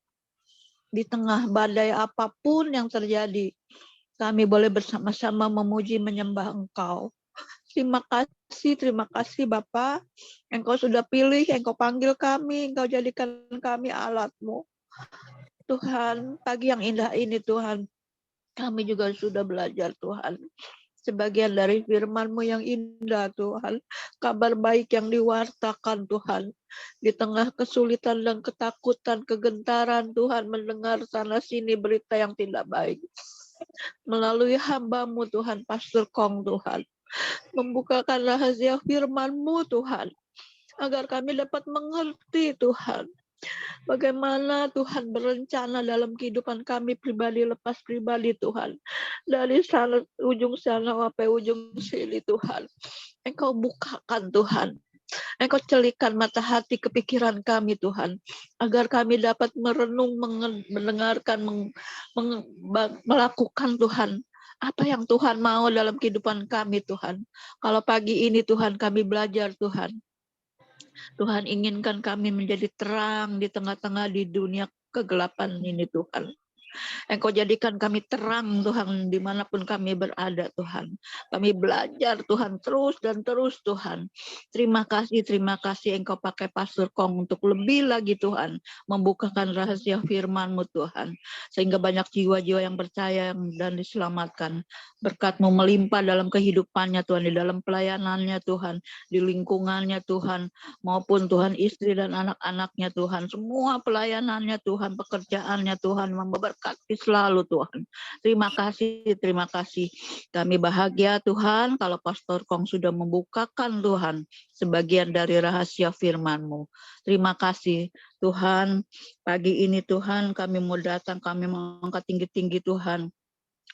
Di tengah badai apapun yang terjadi, kami boleh bersama-sama memuji, menyembah Engkau. Terima kasih Bapa. Engkau sudah pilih, Engkau panggil kami, Engkau jadikan kami alat-Mu. Tuhan, pagi yang indah ini Tuhan, kami juga sudah belajar Tuhan. Sebagian dari firman-Mu yang indah Tuhan, kabar baik yang diwartakan Tuhan. Di tengah kesulitan dan ketakutan, kegentaran Tuhan, mendengar sana sini berita yang tidak baik. Melalui hamba-Mu Tuhan, Pastor Kong Tuhan, membukakan rahasia firman-Mu Tuhan, agar kami dapat mengerti Tuhan, bagaimana Tuhan berencana dalam kehidupan kami pribadi lepas pribadi Tuhan. Dari sana ujung sana sampai ujung sini Tuhan. Engkau bukakan Tuhan. Engkau celikan mata hati kepikiran kami Tuhan. Agar kami dapat merenung, mendengarkan, melakukan Tuhan. Apa yang Tuhan mau dalam kehidupan kami Tuhan. Kalau pagi ini Tuhan kami belajar Tuhan. Tuhan inginkan kami menjadi terang di tengah-tengah di dunia kegelapan ini Tuhan. Engkau jadikan kami terang Tuhan dimanapun kami berada Tuhan. Kami belajar Tuhan terus dan terus Tuhan. Terima kasih Engkau pakai Pastor Kong untuk lebih lagi Tuhan membukakan rahasia firman-Mu Tuhan. Sehingga banyak jiwa-jiwa yang percaya dan diselamatkan. Berkat-Mu melimpah dalam kehidupannya Tuhan, di dalam pelayanannya Tuhan, di lingkungannya Tuhan, maupun Tuhan istri dan anak-anaknya Tuhan. Semua pelayanannya Tuhan, pekerjaannya Tuhan, memberkati selalu Tuhan. Terima kasih. Kami bahagia Tuhan kalau Pastor Kong sudah membukakan Tuhan sebagian dari rahasia firman-Mu. Terima kasih Tuhan. Pagi ini Tuhan kami mau datang, kami mengangkat tinggi-tinggi Tuhan.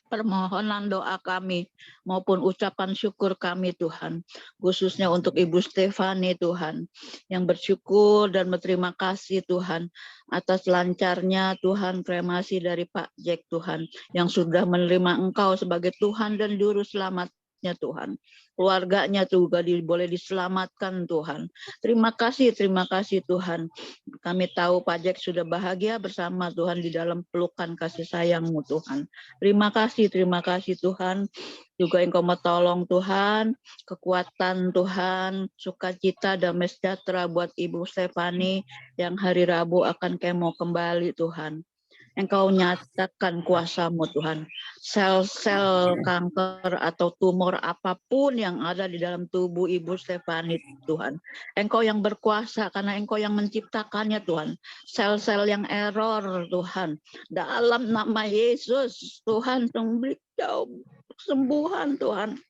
Permohonan doa kami maupun ucapan syukur kami Tuhan, khususnya untuk Ibu Stefani Tuhan, yang bersyukur dan berterima kasih Tuhan atas lancarnya Tuhan kremasi dari Pak Jack Tuhan, yang sudah menerima Engkau sebagai Tuhan dan Juru Selamatnya selamatnya Tuhan. Keluarganya juga boleh diselamatkan Tuhan. Terima kasih Tuhan. Kami tahu Pak Jack sudah bahagia bersama Tuhan di dalam pelukan kasih sayang-Mu Tuhan. Terima kasih Tuhan. Juga Engkau menolong Tuhan, kekuatan Tuhan, sukacita, damai sejahtera buat Ibu Stefani yang hari Rabu akan kemo kembali Tuhan. Engkau nyatakan kuasa-Mu Tuhan. Sel-sel kanker atau tumor apapun yang ada di dalam tubuh Ibu Stefani Tuhan. Engkau yang berkuasa karena Engkau yang menciptakannya Tuhan. Sel-sel yang error Tuhan. Dalam nama Yesus Tuhan beri kesembuhan Tuhan.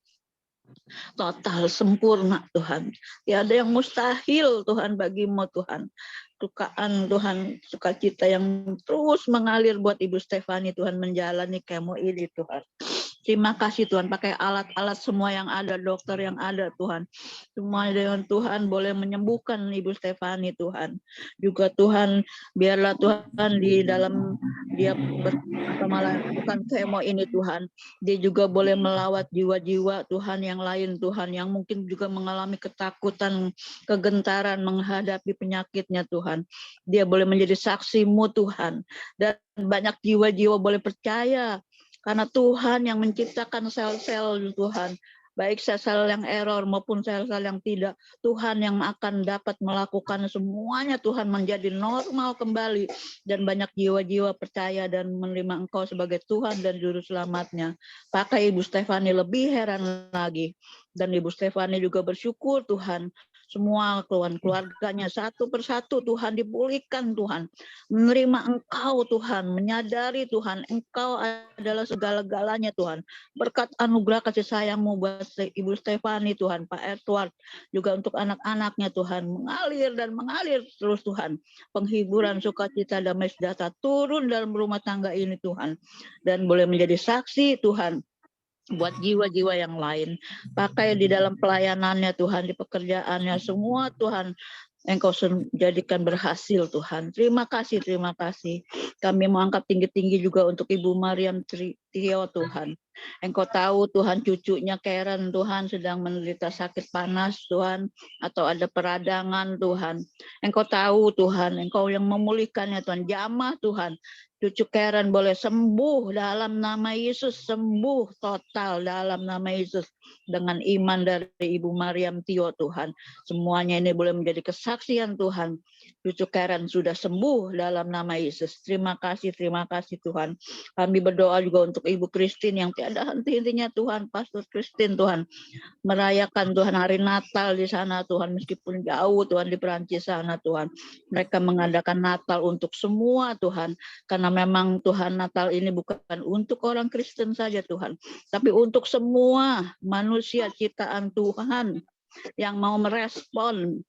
Total sempurna Tuhan. Tiada yang mustahil Tuhan bagimu Tuhan. Sukaan Tuhan, sukacita yang terus mengalir buat Ibu Stefani Tuhan menjalani kemo ini Tuhan. Terima kasih Tuhan, pakai alat-alat semua yang ada, dokter yang ada Tuhan. Semua dengan Tuhan boleh menyembuhkan Ibu Stefani Tuhan. Juga Tuhan, biarlah Tuhan di dalam dia melakukan kemo ini Tuhan. Dia juga boleh melawat jiwa-jiwa Tuhan yang lain Tuhan, yang mungkin juga mengalami ketakutan, kegentaran menghadapi penyakitnya Tuhan. Dia boleh menjadi saksi-Mu Tuhan. Dan banyak jiwa-jiwa boleh percaya karena Tuhan yang menciptakan sel-sel Tuhan, baik sel-sel yang error maupun sel-sel yang tidak, Tuhan yang akan dapat melakukan semuanya Tuhan menjadi normal kembali, dan banyak jiwa-jiwa percaya dan menerima Engkau sebagai Tuhan dan Juru Selamatnya. Pakai Ibu Stefani lebih heran lagi, dan Ibu Stefani juga bersyukur Tuhan, semua keluarganya satu persatu Tuhan dipulihkan Tuhan, menerima Engkau Tuhan, menyadari Tuhan Engkau adalah segala-galanya Tuhan. Berkat anugerah kasih sayang-Mu buat Ibu Stefani Tuhan, Pak Edward, juga untuk anak-anaknya Tuhan, mengalir dan mengalir terus Tuhan. Penghiburan, sukacita, damai sejahtera turun dalam rumah tangga ini Tuhan, dan boleh menjadi saksi Tuhan buat jiwa-jiwa yang lain. Pakai di dalam pelayanannya Tuhan, di pekerjaannya semua Tuhan, Engkau jadikan berhasil Tuhan. Terima kasih. Kami mau angkat tinggi-tinggi juga untuk Ibu Mariam Tio Tuhan. Engkau tahu Tuhan, cucunya Karen Tuhan sedang menderita sakit panas Tuhan, atau ada peradangan Tuhan. Engkau tahu Tuhan, Engkau yang memulihkannya Tuhan. Jamah Tuhan, cucu Karen boleh sembuh dalam nama Yesus, sembuh total dalam nama Yesus, dengan iman dari Ibu Mariam Tio Tuhan. Semuanya ini boleh menjadi kesaksian Tuhan. Cucu Karen sudah sembuh dalam nama Yesus. Terima kasih Tuhan. Kami berdoa juga untuk Ibu Christine yang tiada henti-hentinya Tuhan, Pastor Christine Tuhan, merayakan Tuhan hari Natal di sana Tuhan, meskipun jauh Tuhan di Perancis sana Tuhan. Mereka mengadakan Natal untuk semua Tuhan, karena memang Tuhan Natal ini bukan untuk orang Kristen saja Tuhan, tapi untuk semua manusia ciptaan Tuhan yang mau merespon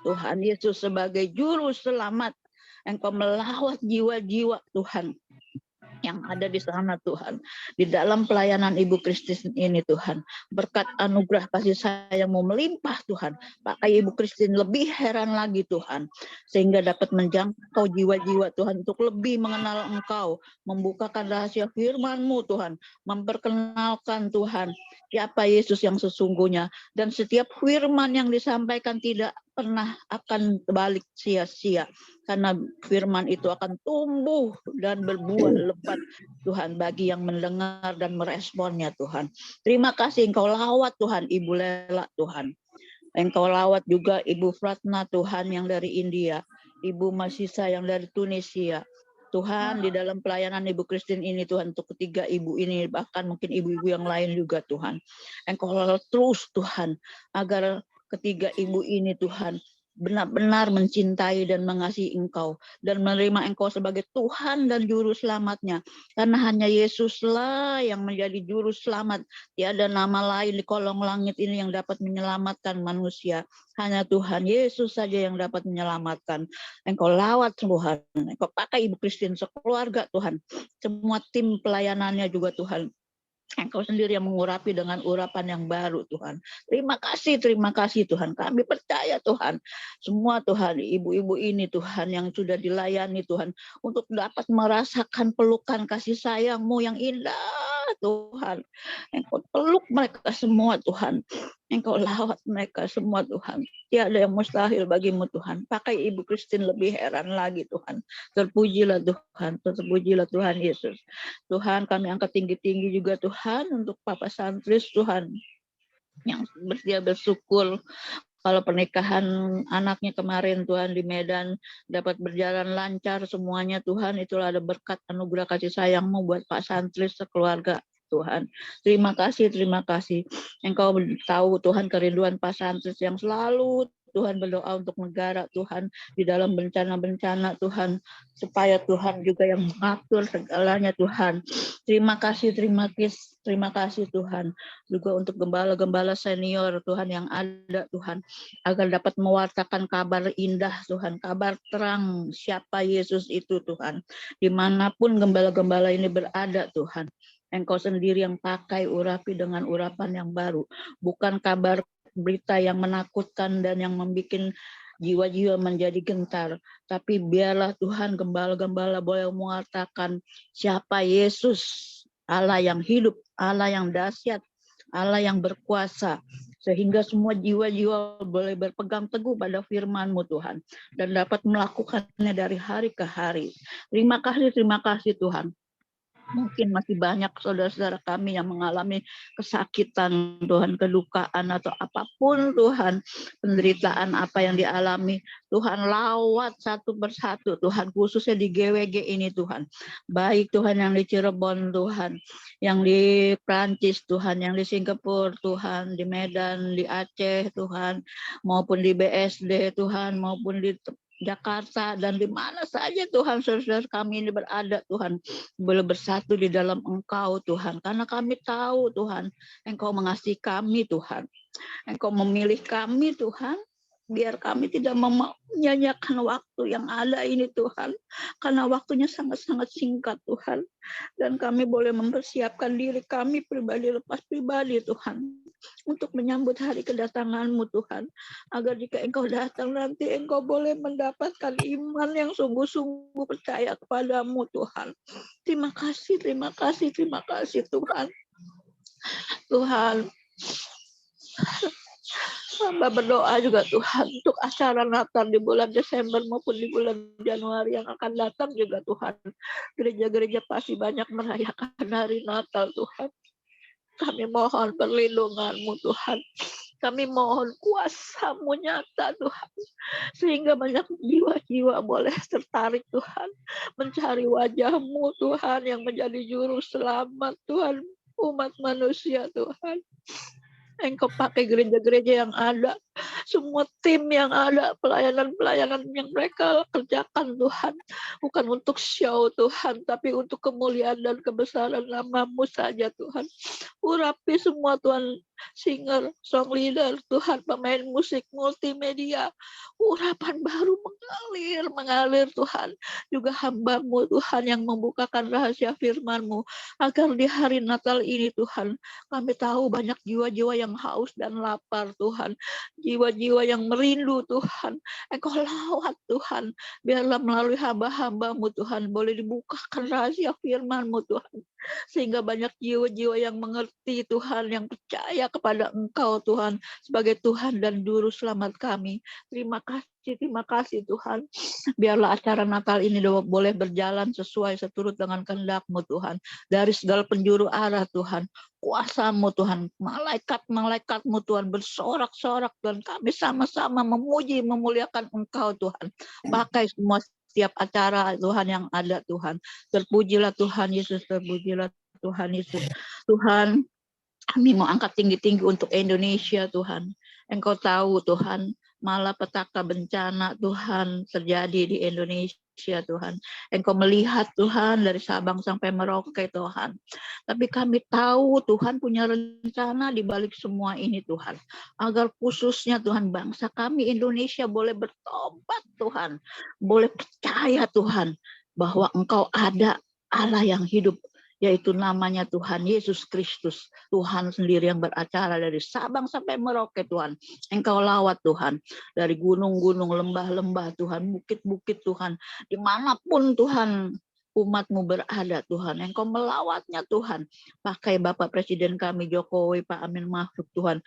Tuhan Yesus sebagai Juru Selamat. Engkau melawat jiwa-jiwa Tuhan yang ada di sana Tuhan, di dalam pelayanan Ibu Christine ini Tuhan. Berkat anugerah kasih sayang-Mu melimpah Tuhan, pakai Ibu Christine lebih heran lagi Tuhan, sehingga dapat menjangkau jiwa-jiwa Tuhan untuk lebih mengenal Engkau, membukakan rahasia firman-Mu Tuhan, memperkenalkan Tuhan siapa Yesus yang sesungguhnya, dan setiap firman yang disampaikan tidak pernah akan balik sia-sia, karena firman itu akan tumbuh dan berbuah lebat Tuhan bagi yang mendengar dan meresponnya Tuhan. Terima kasih Engkau lawat Tuhan Ibu Lela Tuhan. Engkau lawat juga Ibu Pratna Tuhan yang dari India, Ibu Masisa yang dari Tunisia. Tuhan, di dalam pelayanan Ibu Christine ini Tuhan, untuk ketiga ibu ini, bahkan mungkin ibu-ibu yang lain juga Tuhan. Engkau terus Tuhan, agar ketiga ibu ini Tuhan benar-benar mencintai dan mengasihi Engkau, dan menerima Engkau sebagai Tuhan dan Juru Selamatnya, karena hanya Yesuslah yang menjadi Juru Selamat. Tiada nama lain di kolong langit ini yang dapat menyelamatkan manusia, hanya Tuhan Yesus saja yang dapat menyelamatkan. Engkau lawat Tuhan, Engkau pakai Ibu Christine sekeluarga Tuhan, semua tim pelayanannya juga Tuhan. Engkau sendiri yang mengurapi dengan urapan yang baru Tuhan. Terima kasih Tuhan. Kami percaya Tuhan, semua Tuhan, ibu-ibu ini Tuhan yang sudah dilayani Tuhan, untuk dapat merasakan pelukan kasih sayang-Mu yang indah Tuhan. Engkau peluk mereka semua Tuhan. Engkau lawat mereka semua Tuhan. Tiada yang mustahil bagimu Tuhan. Pakai Ibu Christine lebih heran lagi Tuhan. Terpujilah Tuhan. Terpujilah Tuhan Yesus. Tuhan kami angkat tinggi-tinggi juga Tuhan untuk Papa Santris Tuhan. Yang bersedia bersyukur kalau pernikahan anaknya kemarin Tuhan di Medan dapat berjalan lancar semuanya Tuhan, itulah ada berkat anugerah kasih sayang-Mu buat Pak Santris sekeluarga Tuhan. Terima kasih, terima kasih. Engkau tahu Tuhan kerinduan Pak Santris yang selalu Tuhan berdoa untuk negara Tuhan di dalam bencana-bencana Tuhan, supaya Tuhan juga yang mengatur segalanya Tuhan. Terima kasih Tuhan. Juga untuk gembala-gembala senior Tuhan yang ada Tuhan, agar dapat mewartakan kabar indah Tuhan, kabar terang siapa Yesus itu Tuhan. Dimanapun gembala-gembala ini berada Tuhan, Engkau sendiri yang pakai urapi dengan urapan yang baru, bukan kabar berita yang menakutkan dan yang membuat jiwa-jiwa menjadi gentar. Tapi biarlah Tuhan gembala-gembala boleh mengatakan siapa Yesus, Allah yang hidup, Allah yang dahsyat, Allah yang berkuasa. Sehingga semua jiwa-jiwa boleh berpegang teguh pada firman-Mu Tuhan. Dan dapat melakukannya dari hari ke hari. Terima kasih Tuhan. Mungkin masih banyak saudara-saudara kami yang mengalami kesakitan Tuhan, kedukaan atau apapun Tuhan, penderitaan apa yang dialami. Tuhan lawat satu persatu Tuhan, khususnya di GWG ini Tuhan. Baik Tuhan yang di Cirebon Tuhan, yang di Prancis Tuhan, yang di Singapura Tuhan, di Medan, di Aceh Tuhan, maupun di BSD Tuhan, maupun di Jakarta dan di mana saja Tuhan saudara kami ini berada Tuhan, boleh bersatu di dalam Engkau Tuhan, karena kami tahu Tuhan Engkau mengasihi kami Tuhan, Engkau memilih kami Tuhan, biar kami tidak menyanyiakan waktu yang ada ini Tuhan, karena waktunya sangat-sangat singkat Tuhan, dan kami boleh mempersiapkan diri kami pribadi lepas pribadi Tuhan, untuk menyambut hari kedatangan-Mu Tuhan, agar jika Engkau datang nanti Engkau boleh mendapatkan iman yang sungguh-sungguh percaya kepadamu Tuhan. Terima kasih Tuhan. Tuhan, hamba berdoa juga Tuhan untuk acara Natal di bulan Desember maupun di bulan Januari yang akan datang juga Tuhan. Gereja-gereja pasti banyak merayakan hari Natal Tuhan. Kami mohon perlindungan-Mu Tuhan. Kami mohon kuasa-Mu nyata Tuhan. Sehingga banyak jiwa-jiwa boleh tertarik Tuhan. Mencari wajah-Mu Tuhan yang menjadi juru selamat Tuhan. Umat manusia Tuhan. Engkau pakai gereja-gereja yang ada, semua tim yang ada, pelayanan-pelayanan yang mereka kerjakan Tuhan, bukan untuk show Tuhan, tapi untuk kemuliaan dan kebesaran nama-Mu saja Tuhan. Urapi semua Tuhan, singer, song leader, Tuhan, pemain musik, multimedia, urapan baru mengalir Tuhan, juga hamba-Mu Tuhan yang membukakan rahasia firman-Mu, agar di hari Natal ini Tuhan, kami tahu banyak jiwa-jiwa yang haus dan lapar Tuhan, jiwa-jiwa yang merindu Tuhan, Engkau lawat Tuhan, biarlah melalui hamba-hamba-Mu Tuhan, boleh dibukakan rahasia firman-Mu Tuhan, sehingga banyak jiwa-jiwa yang mengerti Tuhan, yang percaya kepada Engkau Tuhan, sebagai Tuhan dan Juru Selamat kami. Terima kasih Tuhan, biarlah acara Natal ini boleh berjalan sesuai seturut dengan kehendak-Mu Tuhan, dari segala penjuru arah Tuhan, kuasa-Mu Tuhan, malaikat-malaikat-Mu Tuhan bersorak-sorak Tuhan, kami sama-sama memuji, memuliakan Engkau Tuhan, pakai semua setiap acara Tuhan yang ada Tuhan. Terpujilah Tuhan Yesus, terpujilah Tuhan Yesus. Tuhan, kami mau angkat tinggi-tinggi untuk Indonesia Tuhan. Engkau tahu Tuhan, malapetaka bencana Tuhan terjadi di Indonesia Tuhan. Engkau melihat Tuhan dari Sabang sampai Merauke Tuhan. Tapi kami tahu Tuhan punya rencana di balik semua ini Tuhan. Agar khususnya Tuhan bangsa kami Indonesia boleh bertobat Tuhan. Boleh percaya Tuhan bahwa Engkau ada Allah yang hidup, yaitu namanya Tuhan Yesus Kristus, Tuhan sendiri yang beracara dari Sabang sampai Merauke Tuhan. Engkau lawat Tuhan, dari gunung-gunung, lembah-lembah Tuhan, bukit-bukit Tuhan, dimanapun Tuhan umat-Mu berada Tuhan. Engkau melawatnya Tuhan. Pakai Bapak Presiden kami Jokowi, Pak Amin Makruf Tuhan.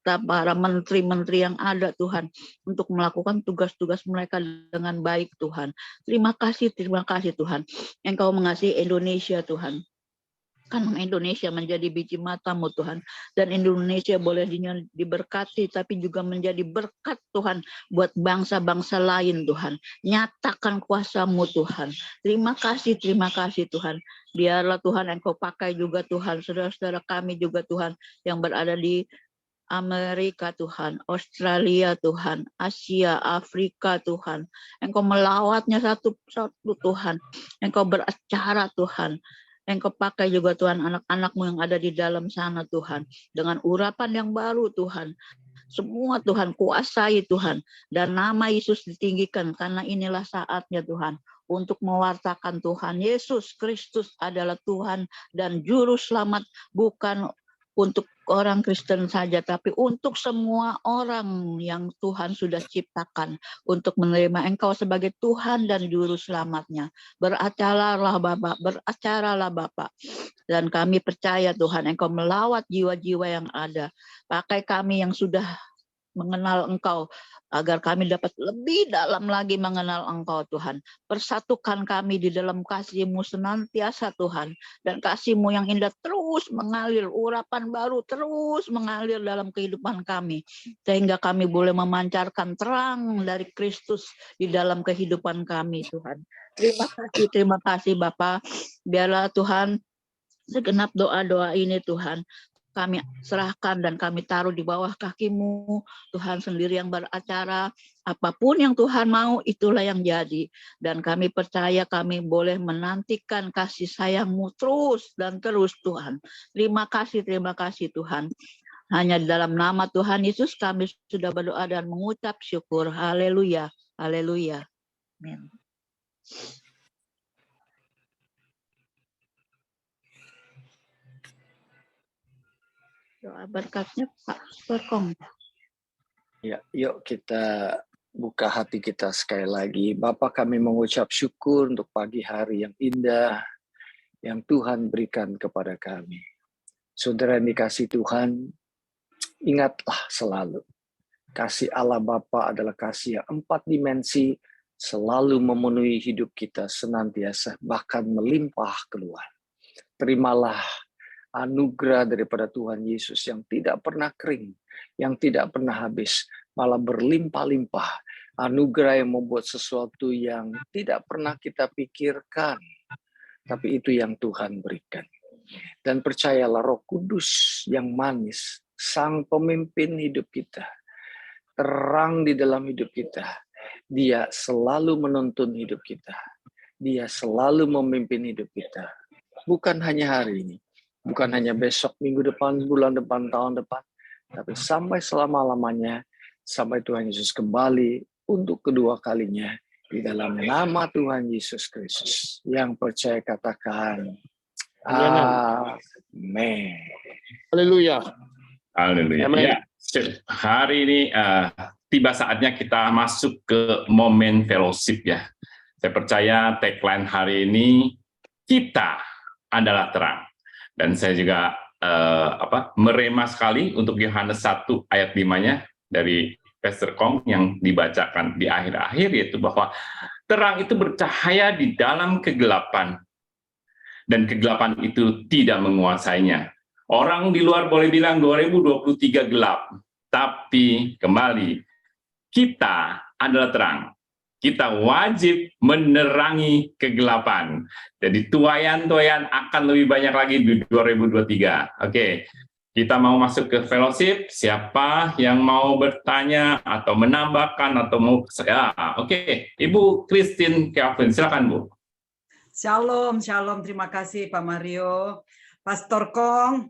Para menteri-menteri yang ada Tuhan. Untuk melakukan tugas-tugas mereka dengan baik Tuhan. Terima kasih Tuhan. Engkau mengasihi Indonesia Tuhan. Karena Indonesia menjadi biji mata-Mu Tuhan. Dan Indonesia boleh diberkati, tapi juga menjadi berkat Tuhan buat bangsa-bangsa lain Tuhan. Nyatakan kuasa-Mu Tuhan. Terima kasih Tuhan. Biarlah Tuhan Engkau pakai juga Tuhan, saudara-saudara kami juga Tuhan, yang berada di Amerika Tuhan, Australia Tuhan, Asia, Afrika Tuhan. Engkau melawatnya satu-satu Tuhan. Engkau beracara Tuhan. Engkau pakai juga Tuhan anak-anak-Mu yang ada di dalam sana Tuhan. Dengan urapan yang baru Tuhan. Semua Tuhan kuasai Tuhan. Dan nama Yesus ditinggikan karena inilah saatnya Tuhan. Untuk mewartakan Tuhan. Yesus Kristus adalah Tuhan dan Juru Selamat. Bukan untuk orang Kristen saja, tapi untuk semua orang yang Tuhan sudah ciptakan untuk menerima Engkau sebagai Tuhan dan Juru Selamatnya. Beracaralah Bapak. Dan kami percaya Tuhan Engkau melawat jiwa-jiwa yang ada. Pakai kami yang sudah mengenal Engkau, agar kami dapat lebih dalam lagi mengenal Engkau Tuhan. Persatukan kami di dalam kasih-Mu senantiasa Tuhan. Dan kasih-Mu yang indah terus mengalir, urapan baru terus mengalir dalam kehidupan kami. Sehingga kami boleh memancarkan terang dari Kristus di dalam kehidupan kami Tuhan. Terima kasih Bapa. Biarlah Tuhan segenap doa-doa ini Tuhan kami serahkan dan kami taruh di bawah kaki-Mu. Tuhan sendiri yang beracara. Apapun yang Tuhan mau, itulah yang jadi. Dan kami percaya kami boleh menantikan kasih sayang-Mu terus dan terus Tuhan. Terima kasih Tuhan. Hanya di dalam nama Tuhan Yesus kami sudah berdoa dan mengucap syukur. Haleluya. Haleluya. Amin. Doa berkatnya Pak Storkong. Ya, yuk kita buka hati kita sekali lagi. Bapa, kami mengucap syukur untuk pagi hari yang indah yang Tuhan berikan kepada kami. Saudara yang dikasih Tuhan, ingatlah selalu. Kasih Allah Bapa adalah kasih yang 4 dimensi, selalu memenuhi hidup kita senantiasa, bahkan melimpah keluar. Terimalah anugerah daripada Tuhan Yesus yang tidak pernah kering, yang tidak pernah habis, malah berlimpah-limpah. Anugerah yang membuat sesuatu yang tidak pernah kita pikirkan, tapi itu yang Tuhan berikan. Dan percayalah Roh Kudus yang manis, sang pemimpin hidup kita, terang di dalam hidup kita. Dia selalu menuntun hidup kita. Dia selalu memimpin hidup kita. Bukan hanya hari ini, bukan hanya besok, minggu depan, bulan depan, tahun depan, tapi sampai selama-lamanya, sampai Tuhan Yesus kembali untuk kedua kalinya di dalam nama Tuhan Yesus Kristus. Yang percaya katakan, amin. Haleluya. Haleluya. Ya, hari ini tiba saatnya kita masuk ke momen fellowship ya. Saya percaya tagline hari ini, kita adalah terang. Dan saya juga merema sekali untuk Yohanes 1 ayat 5-nya dari Pastor Kong yang dibacakan di akhir-akhir, yaitu bahwa terang itu bercahaya di dalam kegelapan dan kegelapan itu tidak menguasainya. Orang di luar boleh bilang 2023 gelap, tapi kembali kita adalah terang. Kita wajib menerangi kegelapan. Jadi tuayan-tuayan akan lebih banyak lagi di 2023. Oke, kita mau masuk ke fellowship. Siapa yang mau bertanya atau menambahkan atau mau? Oke, Ibu Christine Kelvin, silakan Bu. Shalom, shalom. Terima kasih Pak Mario. Pastor Kong,